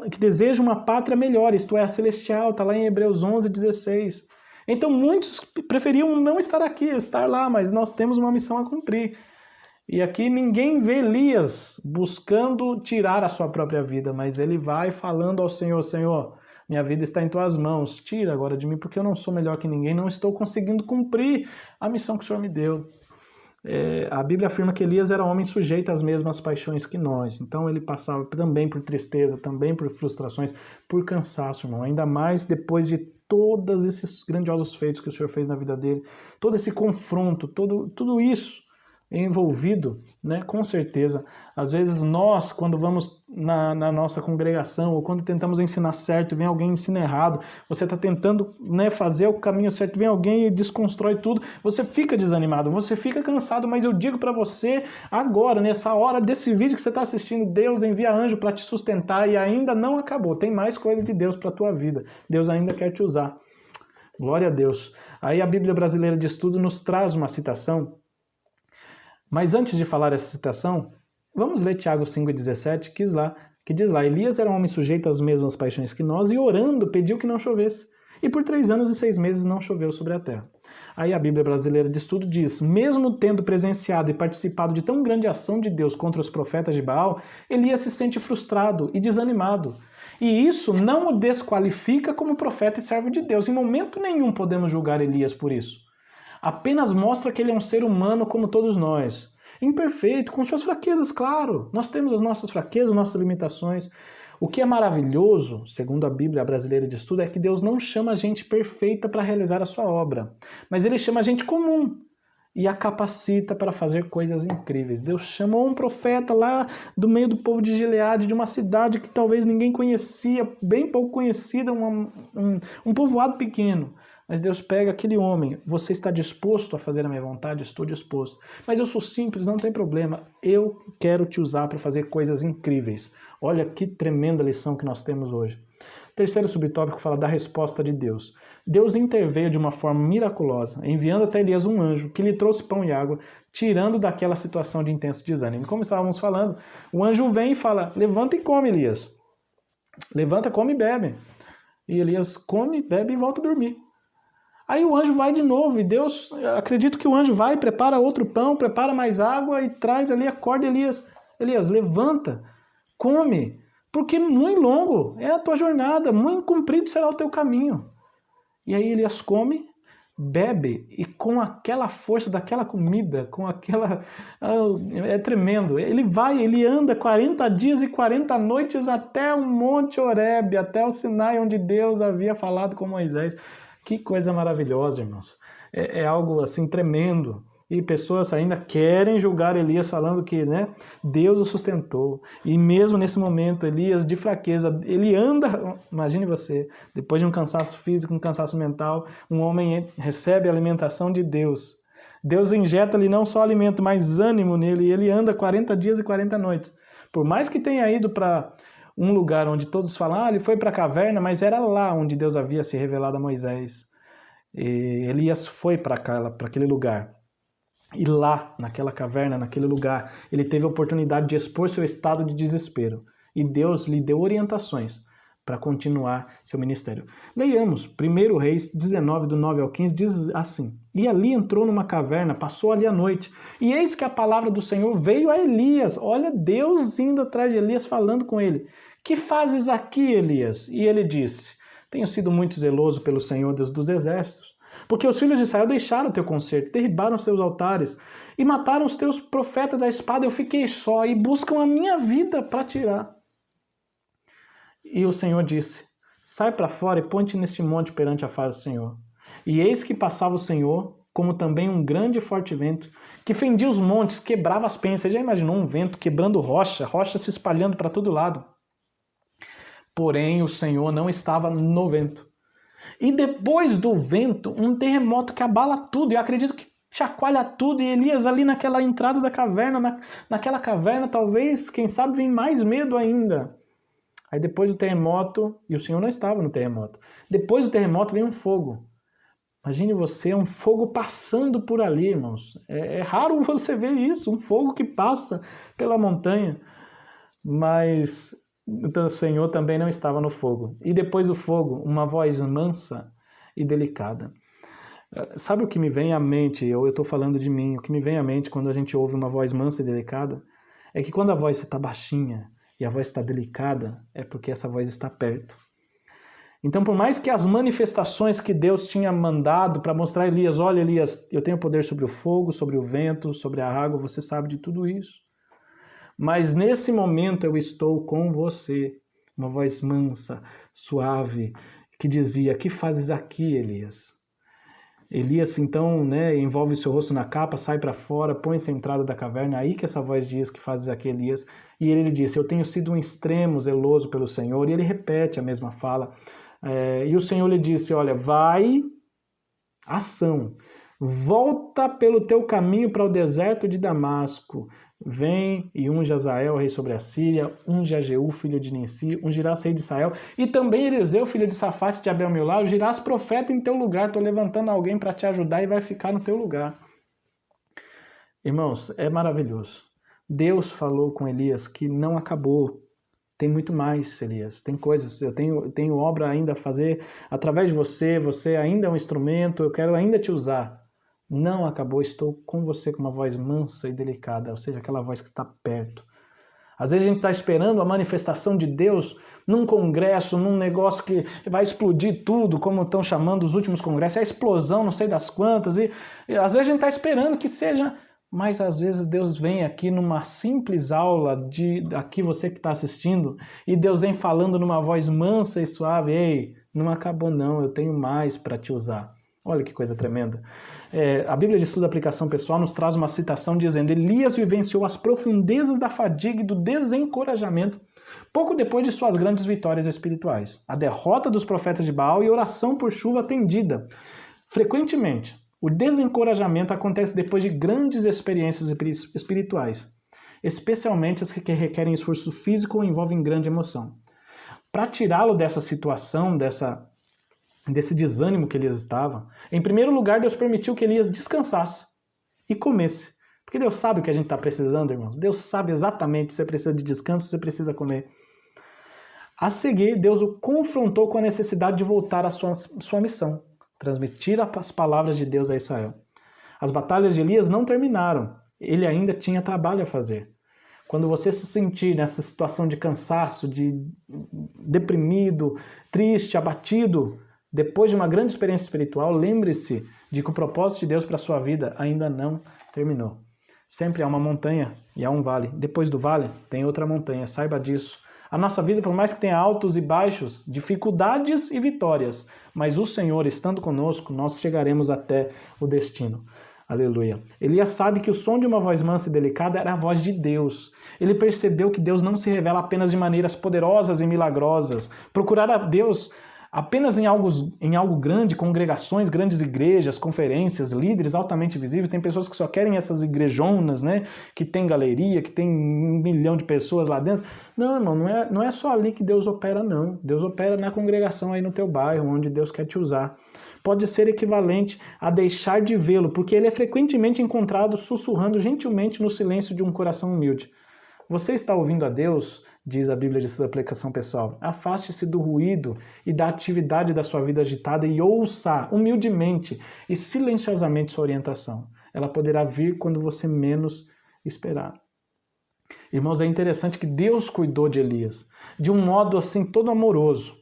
uma pátria melhor, isto é, a celestial, está lá em Hebreus 11:16. Então muitos preferiam não estar aqui, estar lá, mas nós temos uma missão a cumprir. E aqui ninguém vê Elias buscando tirar a sua própria vida, mas ele vai falando ao Senhor, Senhor, minha vida está em tuas mãos, tira agora de mim, porque eu não sou melhor que ninguém, não estou conseguindo cumprir a missão que o Senhor me deu. A Bíblia afirma que Elias era homem sujeito às mesmas paixões que nós. Então ele passava também por tristeza, também por frustrações, por cansaço, irmão. Ainda mais depois de todos esses grandiosos feitos que o Senhor fez na vida dele. Todo esse confronto, tudo isso envolvido, né? Com certeza. Às vezes nós, quando vamos na nossa congregação, ou quando tentamos ensinar certo, vem alguém ensina errado, você está tentando, né, fazer o caminho certo, vem alguém e desconstrói tudo, você fica desanimado, você fica cansado, mas eu digo para você, agora, nessa hora desse vídeo que você está assistindo, Deus envia anjo para te sustentar e ainda não acabou, tem mais coisa de Deus para a tua vida, Deus ainda quer te usar. Glória a Deus. Aí a Bíblia Brasileira de Estudo nos traz uma citação. Mas antes de falar essa citação, vamos ler Tiago 5,17, que diz lá, Elias era um homem sujeito às mesmas paixões que nós e orando pediu que não chovesse. E por 3 anos e 6 meses não choveu sobre a terra. Aí a Bíblia Brasileira de Estudo diz, mesmo tendo presenciado e participado de tão grande ação de Deus contra os profetas de Baal, Elias se sente frustrado e desanimado. E isso não o desqualifica como profeta e servo de Deus. Em momento nenhum podemos julgar Elias por isso. Apenas mostra que ele é um ser humano como todos nós. Imperfeito, com suas fraquezas, claro. Nós temos as nossas fraquezas, nossas limitações. O que é maravilhoso, segundo a Bíblia Brasileira de Estudo, é que Deus não chama a gente perfeita para realizar a sua obra. Mas Ele chama a gente comum e a capacita para fazer coisas incríveis. Deus chamou um profeta lá do meio do povo de Gileade, de uma cidade que talvez ninguém conhecia, bem pouco conhecida, um povoado pequeno. Mas Deus pega aquele homem, você está disposto a fazer a minha vontade? Estou disposto. Mas eu sou simples, não tem problema. Eu quero te usar para fazer coisas incríveis. Olha que tremenda lição que nós temos hoje. Terceiro subtópico fala da resposta de Deus. Deus interveio de uma forma miraculosa, enviando até Elias um anjo que lhe trouxe pão e água, tirando daquela situação de intenso desânimo. Como estávamos falando, o anjo vem e fala, levanta e come, Elias. Levanta, come e bebe. E Elias come, bebe e volta a dormir. Aí o anjo vai de novo, e Deus, acredito que o anjo vai, prepara outro pão, prepara mais água e traz ali, acorda Elias. Elias, levanta, come, porque muito longo é a tua jornada, muito comprido será o teu caminho. E aí Elias come, bebe, e com aquela força daquela comida, com aquela... é tremendo. Ele anda 40 dias e 40 noites até o Monte Horebe, até o Sinai, onde Deus havia falado com Moisés. Que coisa maravilhosa, irmãos. É algo assim tremendo. E pessoas ainda querem julgar Elias falando que, né, Deus o sustentou. E mesmo nesse momento, Elias de fraqueza, ele anda, imagine você, depois de um cansaço físico, um cansaço mental, um homem recebe a alimentação de Deus. Deus injeta-lhe não só alimento, mas ânimo nele, e ele anda 40 dias e 40 noites. Por mais que tenha ido para um lugar onde todos falam, ele foi para a caverna, mas era lá onde Deus havia se revelado a Moisés. E Elias foi para aquele lugar. E lá, naquela caverna, naquele lugar, ele teve a oportunidade de expor seu estado de desespero. E Deus lhe deu orientações para continuar seu ministério. Leiamos, 1 Reis 19, do 9 ao 15, diz assim, e ali entrou numa caverna, passou ali a noite, e eis que a palavra do Senhor veio a Elias. Olha Deus indo atrás de Elias, falando com ele. Que fazes aqui, Elias? E ele disse, tenho sido muito zeloso pelo Senhor Deus dos exércitos, porque os filhos de Israel deixaram o teu concerto, derribaram os teus altares e mataram os teus profetas à espada. Eu fiquei só e buscam a minha vida para tirar. E o Senhor disse, sai para fora e põe-te neste monte perante a face do Senhor. E eis que passava o Senhor, como também um grande e forte vento, que fendia os montes, quebrava as penhas. Você já imaginou um vento quebrando rocha se espalhando para todo lado? Porém, o Senhor não estava no vento. E depois do vento, um terremoto que abala tudo. Eu acredito que chacoalha tudo. E Elias ali naquela entrada da caverna, naquela caverna, talvez, quem sabe, vem mais medo ainda. Aí depois do terremoto, e o Senhor não estava no terremoto, depois do terremoto vem um fogo. Imagine você, um fogo passando por ali, irmãos. É raro você ver isso, um fogo que passa pela montanha. Mas o Senhor também não estava no fogo. E depois do fogo, uma voz mansa e delicada. Sabe o que me vem à mente, eu estou falando de mim, o que me vem à mente quando a gente ouve uma voz mansa e delicada, é que quando a voz está baixinha e a voz está delicada, é porque essa voz está perto. Então, por mais que as manifestações que Deus tinha mandado para mostrar a Elias, olha Elias, eu tenho poder sobre o fogo, sobre o vento, sobre a água, você sabe de tudo isso. Mas nesse momento eu estou com você. Uma voz mansa, suave, que dizia, que fazes aqui, Elias? Elias, então, envolve seu rosto na capa, sai para fora, põe-se à entrada da caverna, aí que essa voz diz, que fazes aqui, Elias? E ele disse, eu tenho sido um extremo zeloso pelo Senhor, e ele repete a mesma fala. E o Senhor lhe disse, olha, vai, ação, volta pelo teu caminho para o deserto de Damasco, vem e unge Azael, rei sobre a Síria, unge a Jeú, filho de Ninsi, ungirás rei de Israel, e também Eliseu, filho de Safate de Abel-Milá, ungirás profeta em teu lugar. Estou levantando alguém para te ajudar e vai ficar no teu lugar. Irmãos, é maravilhoso. Deus falou com Elias que não acabou. Tem muito mais, Elias. Tem coisas, eu tenho obra ainda a fazer através de você, você ainda é um instrumento, eu quero ainda te usar. Não acabou, estou com você com uma voz mansa e delicada, ou seja, aquela voz que está perto. Às vezes a gente está esperando a manifestação de Deus num congresso, num negócio que vai explodir tudo, como estão chamando os últimos congressos, é a explosão, não sei das quantas, e às vezes a gente está esperando que seja, mas às vezes Deus vem aqui numa simples aula, aqui você que está assistindo, e Deus vem falando numa voz mansa e suave, ei, não acabou não, eu tenho mais para te usar. Olha que coisa tremenda. A Bíblia de Estudo e Aplicação Pessoal nos traz uma citação dizendo: Elias vivenciou as profundezas da fadiga e do desencorajamento pouco depois de suas grandes vitórias espirituais. A derrota dos profetas de Baal e oração por chuva atendida. Frequentemente, o desencorajamento acontece depois de grandes experiências espirituais, especialmente as que requerem esforço físico ou envolvem grande emoção. Para tirá-lo dessa situação, desse desânimo que Elias estava, em primeiro lugar, Deus permitiu que Elias descansasse e comesse. Porque Deus sabe o que a gente está precisando, irmãos. Deus sabe exatamente se você precisa de descanso, se você precisa comer. A seguir, Deus o confrontou com a necessidade de voltar à sua missão, transmitir as palavras de Deus a Israel. As batalhas de Elias não terminaram. Ele ainda tinha trabalho a fazer. Quando você se sentir nessa situação de cansaço, de deprimido, triste, abatido, depois de uma grande experiência espiritual, lembre-se de que o propósito de Deus para a sua vida ainda não terminou. Sempre há uma montanha e há um vale. Depois do vale, tem outra montanha, saiba disso. A nossa vida, por mais que tenha altos e baixos, dificuldades e vitórias, mas o Senhor estando conosco, nós chegaremos até o destino. Aleluia. Elias sabe que o som de uma voz mansa e delicada era a voz de Deus. Ele percebeu que Deus não se revela apenas de maneiras poderosas e milagrosas. Procurar a Deus apenas em algo grande, congregações, grandes igrejas, conferências, líderes altamente visíveis. Tem pessoas que só querem essas igrejonas, né? Que tem galeria, que tem 1 milhão de pessoas lá dentro. Não, irmão, não é só ali que Deus opera, não. Deus opera na congregação aí no teu bairro, onde Deus quer te usar. Pode ser equivalente a deixar de vê-lo, porque ele é frequentemente encontrado sussurrando gentilmente no silêncio de um coração humilde. Você está ouvindo a Deus, diz a Bíblia de sua aplicação pessoal. Afaste-se do ruído e da atividade da sua vida agitada e ouça humildemente e silenciosamente sua orientação. Ela poderá vir quando você menos esperar. Irmãos, é interessante que Deus cuidou de Elias de um modo assim todo amoroso.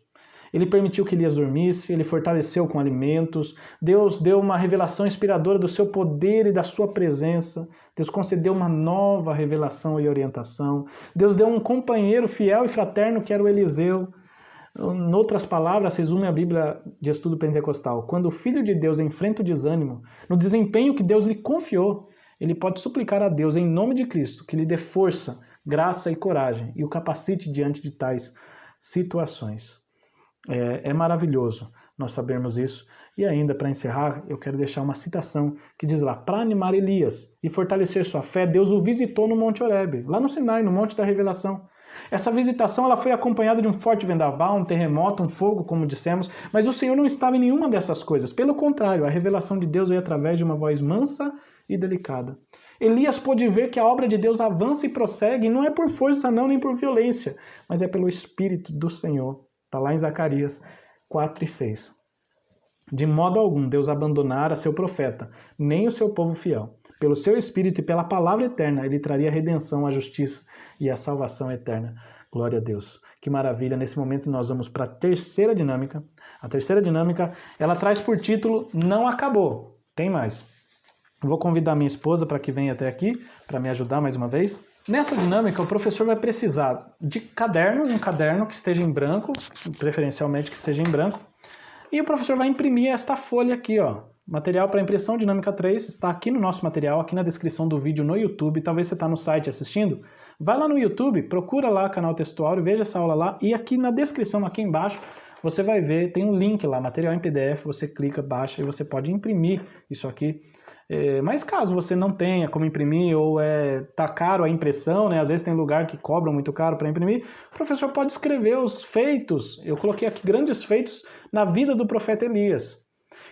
Ele permitiu que Elias dormisse, ele fortaleceu com alimentos, Deus deu uma revelação inspiradora do seu poder e da sua presença, Deus concedeu uma nova revelação e orientação, Deus deu um companheiro fiel e fraterno que era o Eliseu. Em outras palavras, resume a Bíblia de Estudo Pentecostal: quando o Filho de Deus enfrenta o desânimo, no desempenho que Deus lhe confiou, ele pode suplicar a Deus em nome de Cristo que lhe dê força, graça e coragem e o capacite diante de tais situações. É maravilhoso nós sabermos isso. E ainda, para encerrar, eu quero deixar uma citação que diz lá: para animar Elias e fortalecer sua fé, Deus o visitou no Monte Horebe, lá no Sinai, no Monte da Revelação. Essa visitação ela foi acompanhada de um forte vendaval, um terremoto, um fogo, como dissemos, mas o Senhor não estava em nenhuma dessas coisas. Pelo contrário, a revelação de Deus veio através de uma voz mansa e delicada. Elias pôde ver que a obra de Deus avança e prossegue, e não é por força não, nem por violência, mas é pelo Espírito do Senhor. Está lá em Zacarias 4:6. De modo algum Deus abandonara seu profeta, nem o seu povo fiel. Pelo seu Espírito e pela palavra eterna, ele traria a redenção, a justiça e a salvação eterna. Glória a Deus. Que maravilha. Nesse momento nós vamos para a terceira dinâmica. A terceira dinâmica, ela traz por título Não Acabou. Tem mais. Vou convidar minha esposa para que venha até aqui, para me ajudar mais uma vez. Nessa dinâmica, o professor vai precisar de um caderno que esteja em branco, preferencialmente que seja em branco, e o professor vai imprimir esta folha aqui, ó. Material para impressão, dinâmica 3, está aqui no nosso material, aqui na descrição do vídeo no YouTube. Talvez você está no site assistindo. Vai lá no YouTube, procura lá canal Textuário, veja essa aula lá, e aqui na descrição, aqui embaixo, você vai ver, tem um link lá, material em PDF, você clica, baixa e você pode imprimir isso aqui. Mas caso você não tenha como imprimir ou tá caro a impressão, né? Às vezes tem lugar que cobram muito caro para imprimir, o professor pode escrever os feitos. Eu coloquei aqui grandes feitos na vida do profeta Elias,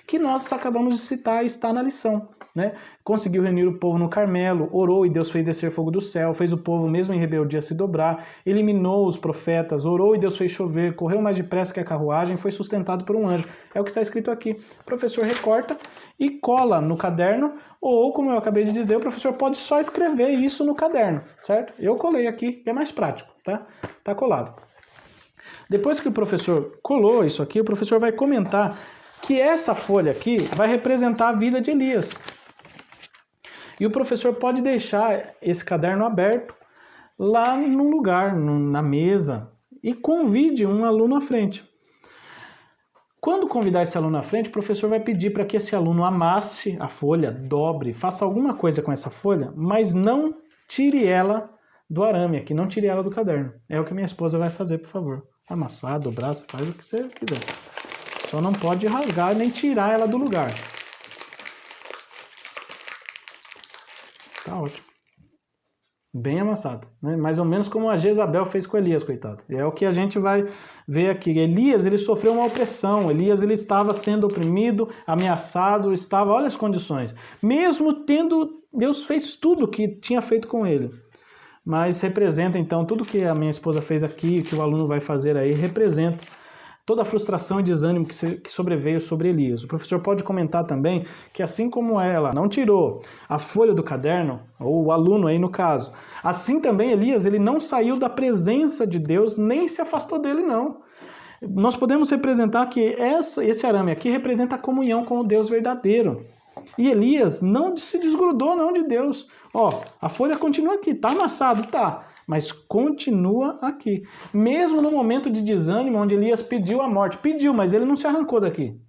que nós acabamos de citar e está na lição. Né? Conseguiu reunir o povo no Carmelo, orou e Deus fez descer fogo do céu, fez o povo mesmo em rebeldia se dobrar, eliminou os profetas, orou e Deus fez chover, correu mais depressa que a carruagem, foi sustentado por um anjo. É o que está escrito aqui. O professor recorta e cola no caderno, ou como eu acabei de dizer, o professor pode só escrever isso no caderno, certo? Eu colei aqui, é mais prático, tá? Tá colado. Depois que o professor colou isso aqui, o professor vai comentar que essa folha aqui vai representar a vida de Elias. E o professor pode deixar esse caderno aberto lá num lugar, na mesa, e convide um aluno à frente. Quando convidar esse aluno à frente, o professor vai pedir para que esse aluno amasse a folha, dobre, faça alguma coisa com essa folha, mas não tire ela do arame aqui, não tire ela do caderno. É o que minha esposa vai fazer, por favor. Amassar, dobrar, você faz o que você quiser. Só não pode rasgar nem tirar ela do lugar. Tá ótimo. Bem amassado, né? Mais ou menos como a Jezabel fez com Elias, coitado. É o que a gente vai ver aqui. Elias, ele sofreu uma opressão. Elias, ele estava sendo oprimido, ameaçado, olha as condições. Mesmo tendo, Deus fez tudo o que tinha feito com ele. Mas representa, então, tudo que a minha esposa fez aqui, que o aluno vai fazer aí, representa toda a frustração e desânimo que sobreveio sobre Elias. O professor pode comentar também que assim como ela não tirou a folha do caderno, ou o aluno aí no caso, assim também Elias, ele não saiu da presença de Deus, nem se afastou dele não. Nós podemos representar que esse arame aqui representa a comunhão com o Deus verdadeiro. E Elias não se desgrudou não de Deus. Ó, a folha continua aqui, tá amassado, tá, mas continua aqui. Mesmo no momento de desânimo, onde Elias pediu a morte, mas ele não se arrancou daqui.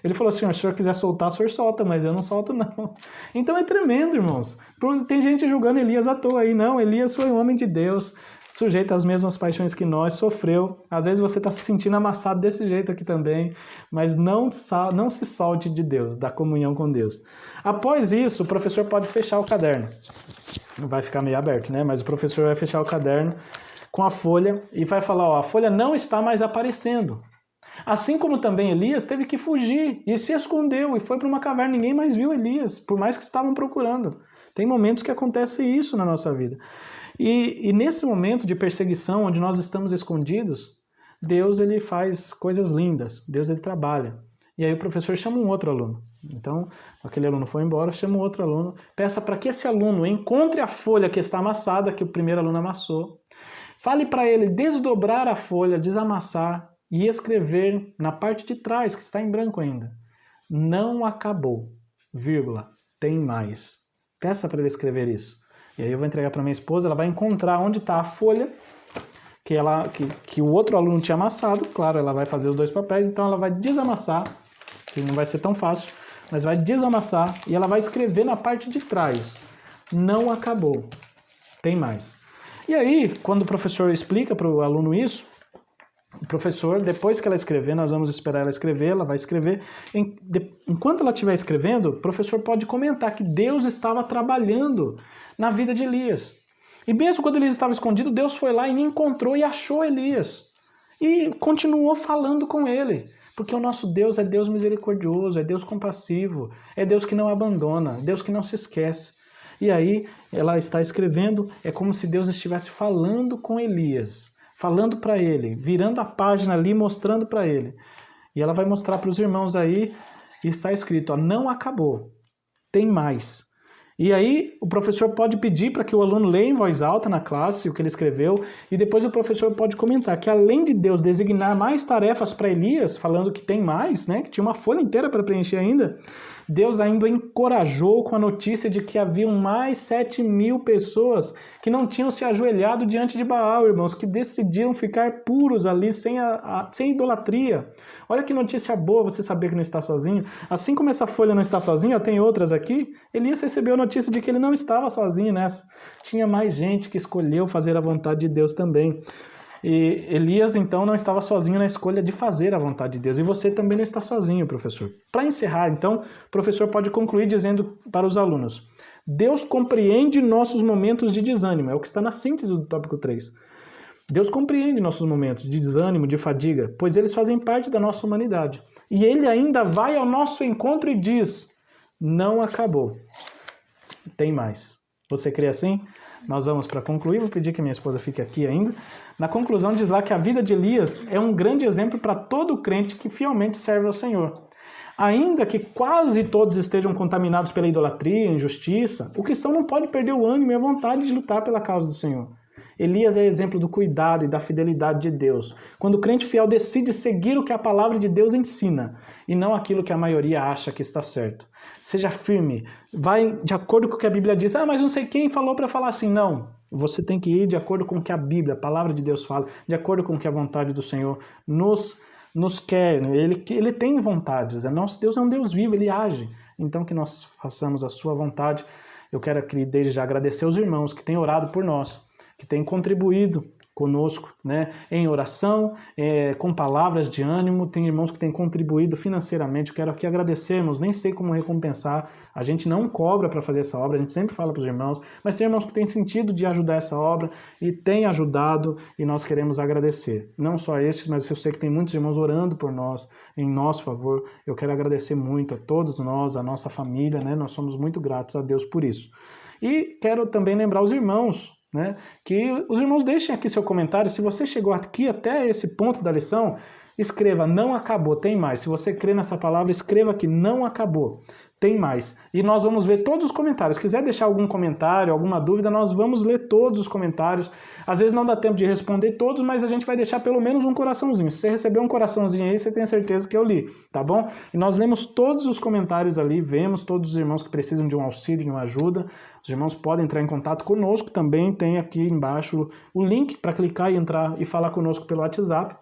Ele falou assim, se o senhor quiser soltar, o senhor solta, mas eu não solto não. Então é tremendo, irmãos. Tem gente julgando Elias à toa aí. Não, Elias foi um homem de Deus, sujeito às mesmas paixões que nós, sofreu. Às vezes você está se sentindo amassado desse jeito aqui também, mas não se solte de Deus, da comunhão com Deus. Após isso, o professor pode fechar o caderno. Vai ficar meio aberto, né? Mas o professor vai fechar o caderno com a folha e vai falar, ó, a folha não está mais aparecendo. Assim como também Elias teve que fugir e se escondeu e foi para uma caverna, ninguém mais viu Elias, por mais que estavam procurando. Tem momentos que acontece isso na nossa vida. E nesse momento de perseguição, onde nós estamos escondidos, Deus ele faz coisas lindas, Deus ele trabalha. E aí o professor chama um outro aluno. Então, aquele aluno foi embora, chama um outro aluno, peça para que esse aluno encontre a folha que está amassada, que o primeiro aluno amassou, fale para ele desdobrar a folha, desamassar, e escrever na parte de trás, que está em branco ainda. Não acabou, vírgula, tem mais. Peça para ele escrever isso. E aí eu vou entregar para minha esposa, ela vai encontrar onde está a folha que o outro aluno tinha amassado. Claro, ela vai fazer os dois papéis, então ela vai desamassar, que não vai ser tão fácil, mas vai desamassar e ela vai escrever na parte de trás. Não acabou, tem mais. E aí, quando o professor explica para o aluno isso, o professor, depois que ela escrever, nós vamos esperar ela escrever, ela vai escrever. Enquanto ela estiver escrevendo, o professor pode comentar que Deus estava trabalhando na vida de Elias. E mesmo quando Elias estava escondido, Deus foi lá e encontrou e achou Elias. E continuou falando com ele. Porque o nosso Deus é Deus misericordioso, é Deus compassivo, é Deus que não abandona, Deus que não se esquece. E aí ela está escrevendo, é como se Deus estivesse falando com Elias. Falando para ele, virando a página ali, mostrando para ele. E ela vai mostrar para os irmãos aí, e está escrito, ó, não acabou, tem mais. E aí o professor pode pedir para que o aluno leia em voz alta na classe o que ele escreveu, e depois o professor pode comentar que além de Deus designar mais tarefas para Elias, falando que tem mais, né, que tinha uma folha inteira para preencher ainda, Deus ainda o encorajou com a notícia de que haviam mais 7.000 pessoas que não tinham se ajoelhado diante de Baal, irmãos, que decidiram ficar puros ali, sem idolatria. Olha que notícia boa você saber que não está sozinho. Assim como essa folha não está sozinha, tem outras aqui, Elias recebeu a notícia de que ele não estava sozinho nessa. Tinha mais gente que escolheu fazer a vontade de Deus também. E Elias, então, não estava sozinho na escolha de fazer a vontade de Deus. E você também não está sozinho, professor. Para encerrar, então, o professor pode concluir dizendo para os alunos: Deus compreende nossos momentos de desânimo. É o que está na síntese do tópico 3. Deus compreende nossos momentos de desânimo, de fadiga, pois eles fazem parte da nossa humanidade. E Ele ainda vai ao nosso encontro e diz: não acabou, tem mais. Você crê assim? Nós vamos para concluir, vou pedir que minha esposa fique aqui ainda. Na conclusão diz lá que a vida de Elias é um grande exemplo para todo crente que fielmente serve ao Senhor. Ainda que quase todos estejam contaminados pela idolatria, injustiça, o cristão não pode perder o ânimo e a vontade de lutar pela causa do Senhor. Elias é exemplo do cuidado e da fidelidade de Deus. Quando o crente fiel decide seguir o que a palavra de Deus ensina e não aquilo que a maioria acha que está certo. Seja firme, vai de acordo com o que a Bíblia diz. Ah, mas não sei quem falou para falar assim. Não, você tem que ir de acordo com o que a Bíblia, a palavra de Deus fala, de acordo com o que a vontade do Senhor nos nos quer, Ele tem vontades. Nosso Deus é um Deus vivo, Ele age. Então que nós façamos a sua vontade. Eu quero aqui desde já agradecer aos irmãos que têm orado por nós, que têm contribuído conosco, né, em oração, com palavras de ânimo. Tem irmãos que têm contribuído financeiramente. Eu quero aqui agradecermos, nem sei como recompensar, a gente não cobra para fazer essa obra, a gente sempre fala para os irmãos, mas tem irmãos que têm sentido de ajudar essa obra e têm ajudado, e nós queremos agradecer. Não só estes, mas eu sei que tem muitos irmãos orando por nós, em nosso favor. Eu quero agradecer muito a todos nós, a nossa família, né, nós somos muito gratos a Deus por isso. E quero também lembrar os irmãos, né, que os irmãos deixem aqui seu comentário. Se você chegou aqui até esse ponto da lição, escreva, não acabou, tem mais. Se você crê nessa palavra, escreva aqui, não acabou, tem mais. E nós vamos ver todos os comentários. Se quiser deixar algum comentário, alguma dúvida, nós vamos ler todos os comentários. Às vezes não dá tempo de responder todos, mas a gente vai deixar pelo menos um coraçãozinho. Se você receber um coraçãozinho aí, você tem certeza que eu li, tá bom? E nós lemos todos os comentários ali, vemos todos os irmãos que precisam de um auxílio, de uma ajuda. Os irmãos podem entrar em contato conosco. Também tem aqui embaixo o link para clicar e entrar e falar conosco pelo WhatsApp,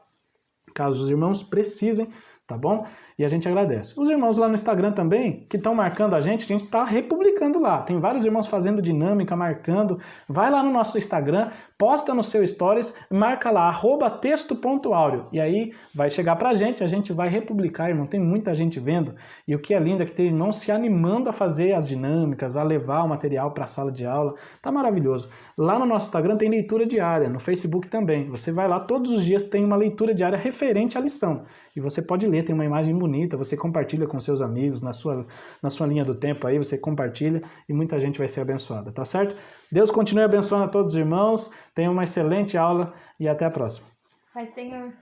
caso os irmãos precisem, tá bom? E a gente agradece. Os irmãos lá no Instagram também, que estão marcando a gente está republicando lá. Tem vários irmãos fazendo dinâmica, marcando. Vai lá no nosso Instagram, posta no seu stories, marca lá, @texto.aureo. E aí vai chegar pra gente, a gente vai republicar, irmão. Tem muita gente vendo. E o que é lindo é que tem irmãos se animando a fazer as dinâmicas, a levar o material para a sala de aula. Tá maravilhoso. Lá no nosso Instagram tem leitura diária, no Facebook também. Você vai lá, todos os dias tem uma leitura diária referente à lição. E você pode ler, tem uma imagem bonita, você compartilha com seus amigos, na sua linha do tempo aí, você compartilha e muita gente vai ser abençoada, tá certo? Deus continue abençoando a todos os irmãos, tenham uma excelente aula e até a próxima. Pai Senhor.